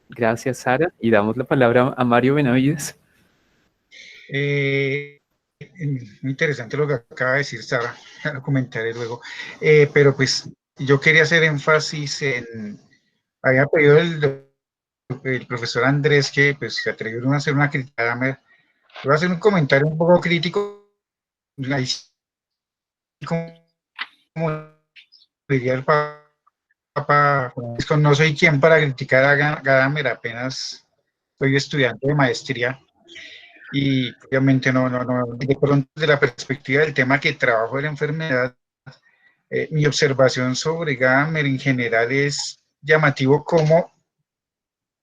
Gracias, Sara. Y damos la palabra a Mario Benavides. Muy interesante lo que acaba de decir Sara, lo comentaré luego. Pero pues yo quería hacer énfasis había pedido el profesor Andrés que pues se atrevieron a hacer una crítica. Voy a hacer un comentario un poco crítico. Ahí, como diría el Papa Francisco, no soy quien para criticar a Gadamer, apenas soy estudiante de maestría y obviamente no, de pronto desde la perspectiva del tema que trabajo de la enfermedad, mi observación sobre Gadamer en general es llamativo como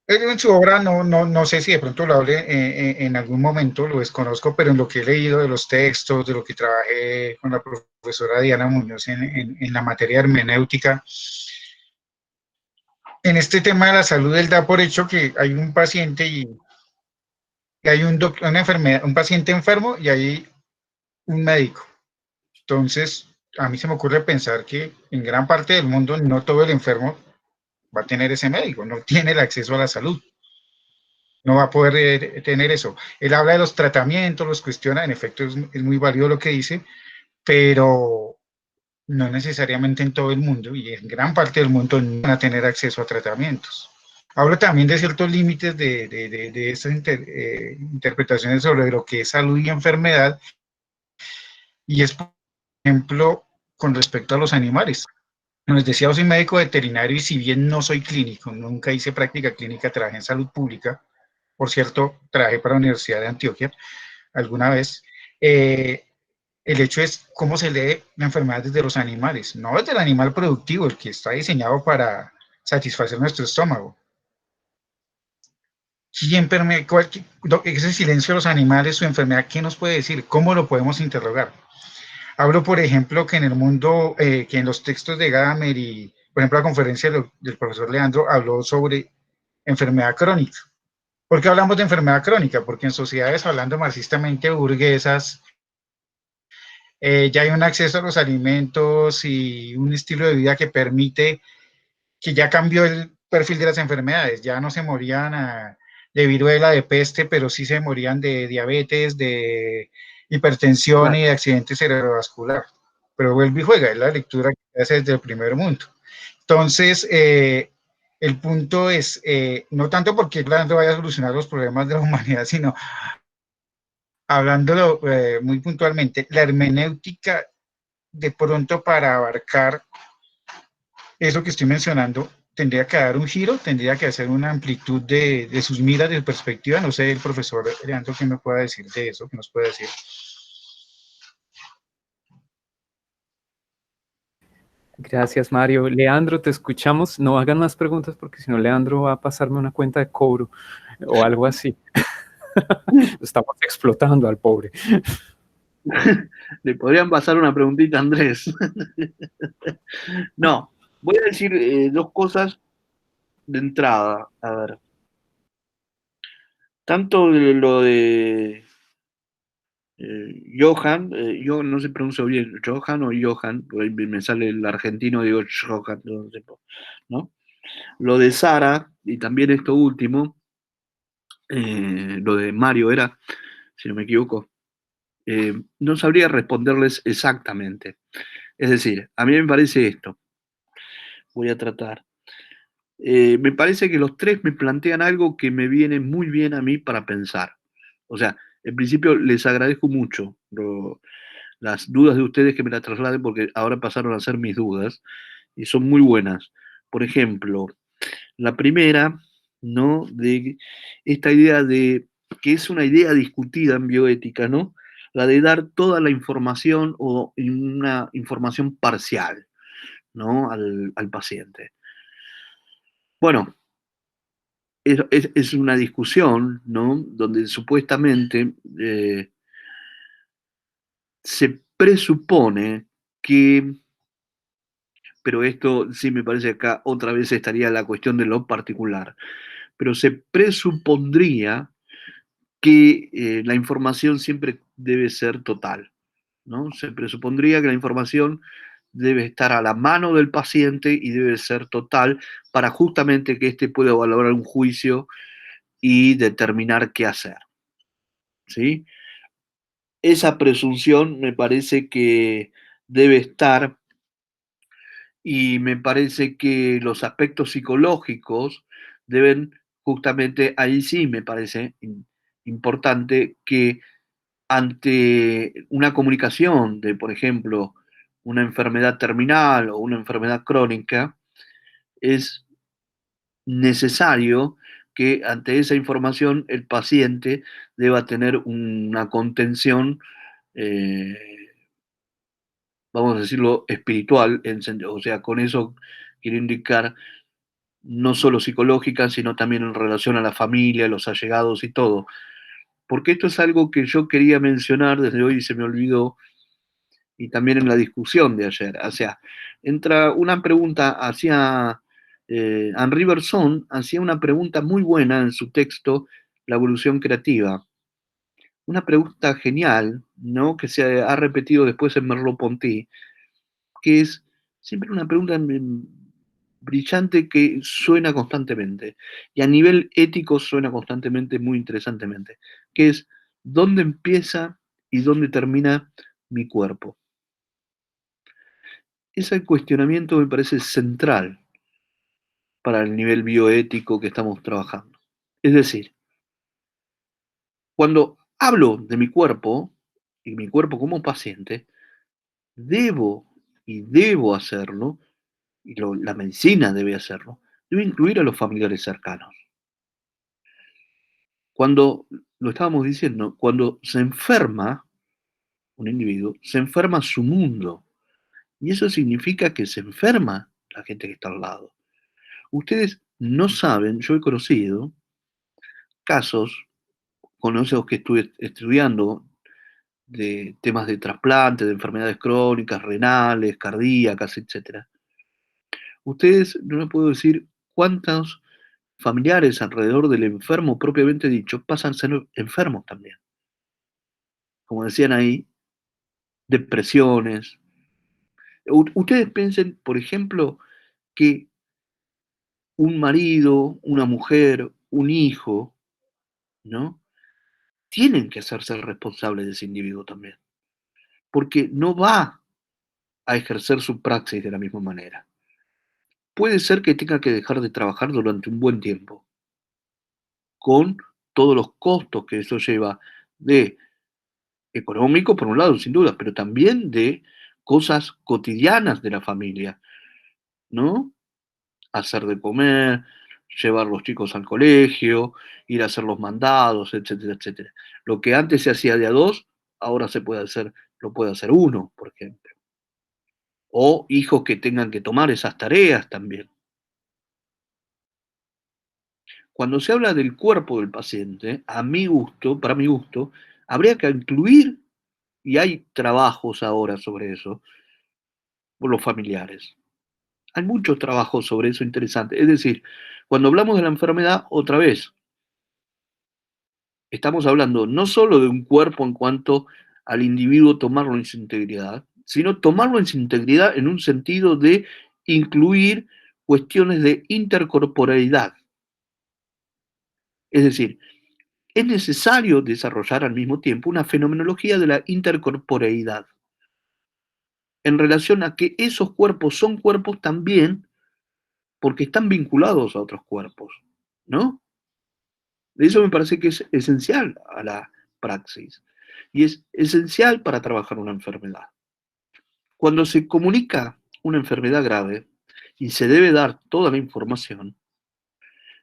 en su obra, no sé si de pronto lo hablé en algún momento, lo desconozco, pero en lo que he leído de los textos, de lo que trabajé con la profesora Diana Muñoz en la materia hermenéutica, en este tema de la salud, él da por hecho que hay un paciente y y hay una enfermedad, un paciente enfermo y hay un médico. Entonces, a mí se me ocurre pensar que en gran parte del mundo no todo el enfermo va a tener ese médico, no tiene el acceso a la salud, no va a poder tener eso. Él habla de los tratamientos, los cuestiona, en efecto es muy válido lo que dice, pero no necesariamente en todo el mundo y en gran parte del mundo no van a tener acceso a tratamientos. Hablo también de ciertos límites de estas interpretaciones sobre lo que es salud y enfermedad, y es, por ejemplo, con respecto a los animales. Como les decía, yo soy médico veterinario y si bien no soy clínico, nunca hice práctica clínica, trabajé en salud pública, por cierto, trabajé para la Universidad de Antioquia alguna vez, el hecho es cómo se lee la enfermedad desde los animales, no desde el animal productivo, el que está diseñado para satisfacer nuestro estómago. Ese silencio de los animales, su enfermedad, ¿qué nos puede decir? ¿Cómo lo podemos interrogar? Hablo, por ejemplo, que en el mundo, que en los textos de Gadamer y, por ejemplo, la conferencia del profesor Leandro habló sobre enfermedad crónica. ¿Por qué hablamos de enfermedad crónica? Porque en sociedades, hablando marxistamente burguesas, ya hay un acceso a los alimentos y un estilo de vida que permite, que ya cambió el perfil de las enfermedades, ya no se morían de viruela, de peste, pero sí se morían de diabetes, de hipertensión y de accidente cerebrovascular. Pero vuelve y juega, es la lectura que hace desde el primer mundo. Entonces, el punto es, no tanto porque Orlando vaya a solucionar los problemas de la humanidad, sino hablándolo muy puntualmente, la hermenéutica de pronto para abarcar eso que estoy mencionando, tendría que dar un giro, tendría que hacer una amplitud de sus miras, de su perspectiva. No sé, el profesor Leandro, ¿qué me pueda decir de eso? ¿Qué nos puede decir? Gracias, Mario. Leandro, te escuchamos. No hagan más preguntas porque si no, Leandro va a pasarme una cuenta de cobro o algo así. Estamos explotando al pobre. Le podrían pasar una preguntita a Andrés. No, voy a decir dos cosas de entrada. A ver. Tanto lo de Johan, yo no se pronuncia bien, Johan o Johan, por ahí me sale el argentino, digo Johan, ¿no? Lo de Sara, y también esto último, lo de Mario era, si no me equivoco, no sabría responderles exactamente. Es decir, a mí me parece esto, voy a tratar. Me parece que los tres me plantean algo que me viene muy bien a mí para pensar. O sea, en principio les agradezco mucho las dudas de ustedes que me las trasladen porque ahora pasaron a ser mis dudas y son muy buenas. Por ejemplo, la primera, ¿no? De esta idea de que es una idea discutida en bioética, ¿no? La de dar toda la información o una información parcial, ¿no? Al paciente. Bueno, es una discusión, ¿no? Donde supuestamente se presupone que, pero esto sí me parece que acá otra vez estaría la cuestión de lo particular, pero se presupondría que la información siempre debe ser total, ¿no? Se presupondría que la información debe estar a la mano del paciente y debe ser total para justamente que éste pueda valorar un juicio y determinar qué hacer, ¿sí? Esa presunción me parece que debe estar y me parece que los aspectos psicológicos deben justamente, ahí sí me parece importante que ante una comunicación de, por ejemplo, una enfermedad terminal o una enfermedad crónica, es necesario que ante esa información el paciente deba tener una contención, eh, vamos a decirlo, espiritual, o sea, con eso quiero indicar no solo psicológica, sino también en relación a la familia, los allegados y todo. Porque esto es algo que yo quería mencionar desde hoy y se me olvidó, y también en la discusión de ayer. O sea, entra una pregunta hacia Henri Bergson, hacía una pregunta muy buena en su texto la evolución creativa. Una pregunta genial, ¿no? Que se ha repetido después en Merleau-Ponty, que es siempre una pregunta brillante que suena constantemente, y a nivel ético suena constantemente muy interesantemente, que es ¿dónde empieza y dónde termina mi cuerpo? Ese cuestionamiento me parece central para el nivel bioético que estamos trabajando. Es decir, cuando hablo de mi cuerpo, y mi cuerpo como paciente, debo hacerlo, y la medicina debe hacerlo, debe incluir a los familiares cercanos. Cuando, lo estábamos diciendo, cuando se enferma un individuo, se enferma su mundo. Y eso significa que se enferma la gente que está al lado. Ustedes no saben, yo he conocido casos, con esos que estuve estudiando, de temas de trasplante, de enfermedades crónicas, renales, cardíacas, etc. Ustedes, no me puedo decir cuántos familiares alrededor del enfermo propiamente dicho pasan a ser enfermos también. Como decían ahí, depresiones. Ustedes piensen, por ejemplo, que un marido, una mujer, un hijo, ¿no? Tienen que hacerse responsables de ese individuo también, porque no va a ejercer su praxis de la misma manera. Puede ser que tenga que dejar de trabajar durante un buen tiempo, con todos los costos que eso lleva de económico, por un lado, sin duda, pero también de cosas cotidianas de la familia, ¿no? Hacer de comer, llevar los chicos al colegio, ir a hacer los mandados, etcétera, etcétera. Lo que antes se hacía de a dos, ahora lo puede hacer uno, por ejemplo. O hijos que tengan que tomar esas tareas también. Cuando se habla del cuerpo del paciente, para mi gusto, habría que incluir, y hay trabajos ahora sobre eso, por los familiares. Hay muchos trabajos sobre eso interesantes. Es decir, cuando hablamos de la enfermedad, otra vez, estamos hablando no solo de un cuerpo en cuanto al individuo tomarlo en su integridad, sino tomarlo en su integridad en un sentido de incluir cuestiones de intercorporeidad. Es decir, es necesario desarrollar al mismo tiempo una fenomenología de la intercorporeidad en relación a que esos cuerpos son cuerpos también porque están vinculados a otros cuerpos, ¿no? Eso me parece que es esencial a la praxis y es esencial para trabajar una enfermedad. Cuando se comunica una enfermedad grave y se debe dar toda la información,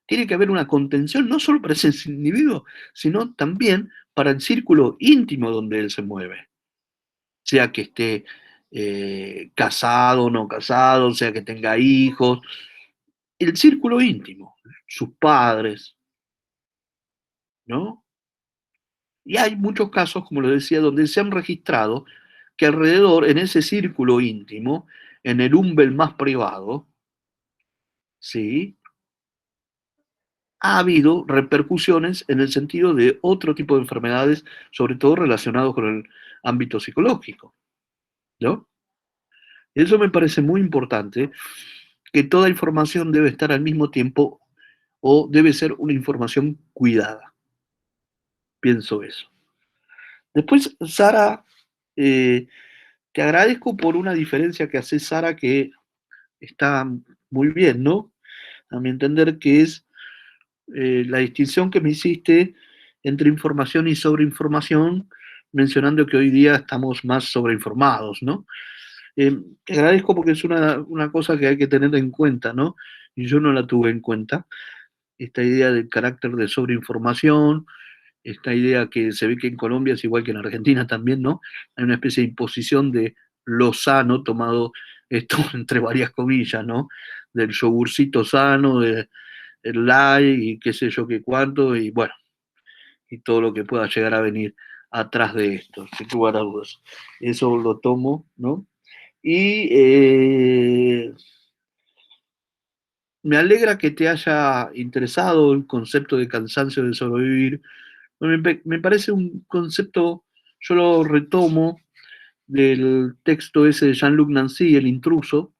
tiene que haber una contención no solo para ese individuo, sino también para el círculo íntimo donde él se mueve. Sea que esté casado o no casado, sea que tenga hijos, el círculo íntimo, sus padres, ¿no? Y hay muchos casos, como lo decía, donde se han registrado que alrededor, en ese círculo íntimo, en el umbel más privado, ¿sí?, ha habido repercusiones en el sentido de otro tipo de enfermedades, sobre todo relacionados con el ámbito psicológico, ¿no? Eso me parece muy importante, que toda información debe estar al mismo tiempo o debe ser una información cuidada. Pienso eso. Después, Sara, te agradezco por una diferencia que hace Sara que está muy bien, ¿no? A mi entender que es la distinción que me hiciste entre información y sobreinformación, mencionando que hoy día estamos más sobreinformados, ¿no? Te agradezco porque es una cosa que hay que tener en cuenta, ¿no? Y yo no la tuve en cuenta. Esta idea del carácter de sobreinformación, esta idea que se ve que en Colombia es igual que en Argentina también, ¿no? Hay una especie de imposición de lo sano, tomado esto entre varias comillas, ¿no? Del yogurcito sano, del light y qué sé yo qué cuánto, y bueno, y todo lo que pueda llegar a venir atrás de esto, sin lugar a dudas. Eso lo tomo, ¿no? Y me alegra que te haya interesado el concepto de cansancio de sobrevivir. Me parece un concepto, yo lo retomo del texto ese de Jean-Luc Nancy, El intruso,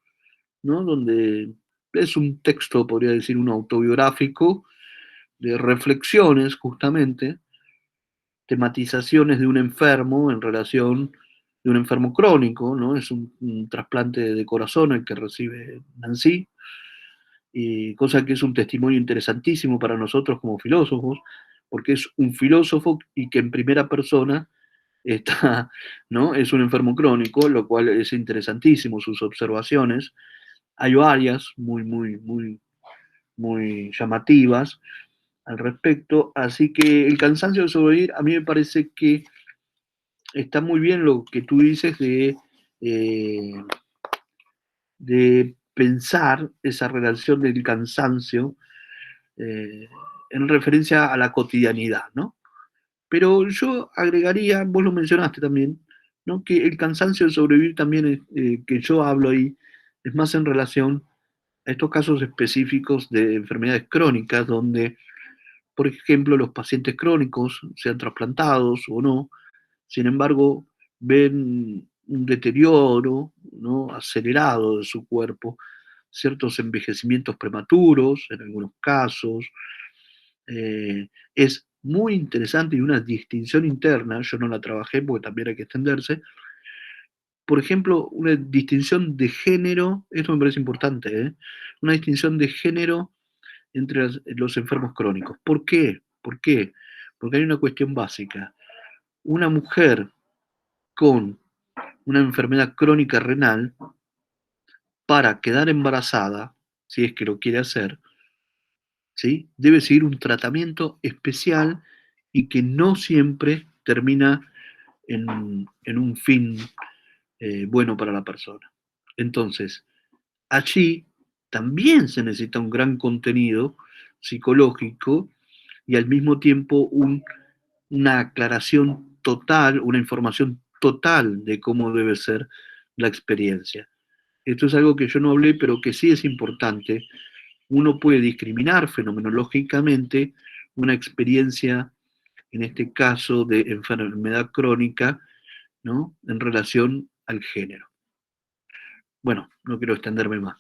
¿no? Donde es un texto, podría decir, un autobiográfico, de reflexiones, justamente, tematizaciones de un enfermo en relación de un enfermo crónico, ¿no? Es un trasplante de corazón el que recibe Nancy, y cosa que es un testimonio interesantísimo para nosotros como filósofos, porque es un filósofo y que en primera persona está, ¿no? Es un enfermo crónico, lo cual es interesantísimo, sus observaciones. Hay varias muy llamativas al respecto, así que el cansancio de sobrevivir, a mí me parece que está muy bien lo que tú dices de pensar esa relación del cansancio en referencia a la cotidianidad, ¿no? Pero yo agregaría, vos lo mencionaste también, ¿no? Que el cansancio de sobrevivir también, que yo hablo ahí, es más en relación a estos casos específicos de enfermedades crónicas, donde, por ejemplo, los pacientes crónicos, sean trasplantados o no, sin embargo, ven un deterioro, ¿no? Acelerado de su cuerpo, ciertos envejecimientos prematuros en algunos casos. Es muy interesante y una distinción interna, yo no la trabajé porque también hay que extenderse. Por ejemplo, una distinción de género, esto me parece importante, ¿eh? Una distinción de género entre los enfermos crónicos. ¿Por qué? ¿Por qué? Porque hay una cuestión básica. Una mujer con una enfermedad crónica renal, para quedar embarazada, si es que lo quiere hacer, ¿sí? Debe seguir un tratamiento especial y que no siempre termina en un fin bueno para la persona. Entonces, allí también se necesita un gran contenido psicológico y al mismo tiempo una aclaración total, una información total de cómo debe ser la experiencia. Esto es algo que yo no hablé, pero que sí es importante. Uno puede discriminar fenomenológicamente una experiencia, en este caso de enfermedad crónica, ¿no? En relación al género. Bueno, no quiero extenderme más.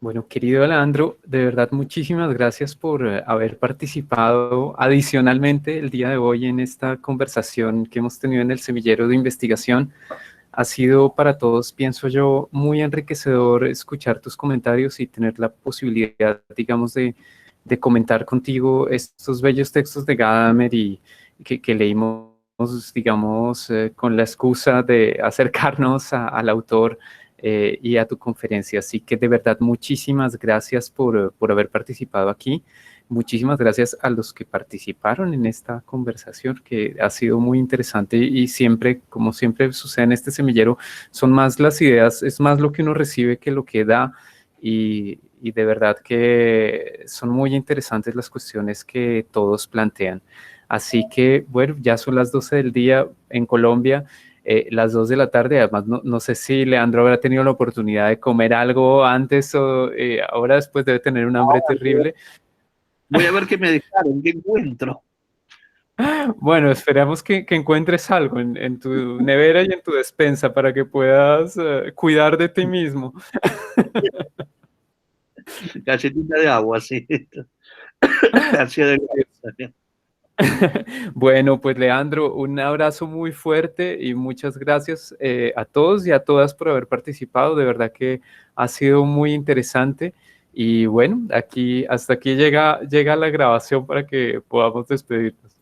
Bueno, querido Alejandro, de verdad muchísimas gracias por haber participado adicionalmente el día de hoy en esta conversación que hemos tenido en el semillero de investigación. Ha sido para todos, pienso yo, muy enriquecedor escuchar tus comentarios y tener la posibilidad, digamos, de comentar contigo estos bellos textos de Gadamer y que leímos, digamos, con la excusa de acercarnos al autor y a tu conferencia. Así que de verdad muchísimas gracias por haber participado aquí. Muchísimas gracias a los que participaron en esta conversación, que ha sido muy interesante y siempre, como siempre sucede en este semillero, son más las ideas, es más lo que uno recibe que lo que da, y de verdad que son muy interesantes las cuestiones que todos plantean. Así que, bueno, ya son las 12 del día en Colombia. Las 2 de la tarde, además no sé si Leandro habrá tenido la oportunidad de comer algo antes o ahora después debe tener un hambre terrible. Voy a ver qué me dejaron, qué encuentro. Bueno, esperamos que encuentres algo en tu nevera y en tu despensa para que puedas cuidar de ti mismo. Galletita de agua, sí. Así de Bueno, pues Leandro, un abrazo muy fuerte y muchas gracias a todos y a todas por haber participado. De verdad que ha sido muy interesante. Y bueno, hasta aquí llega la grabación para que podamos despedirnos.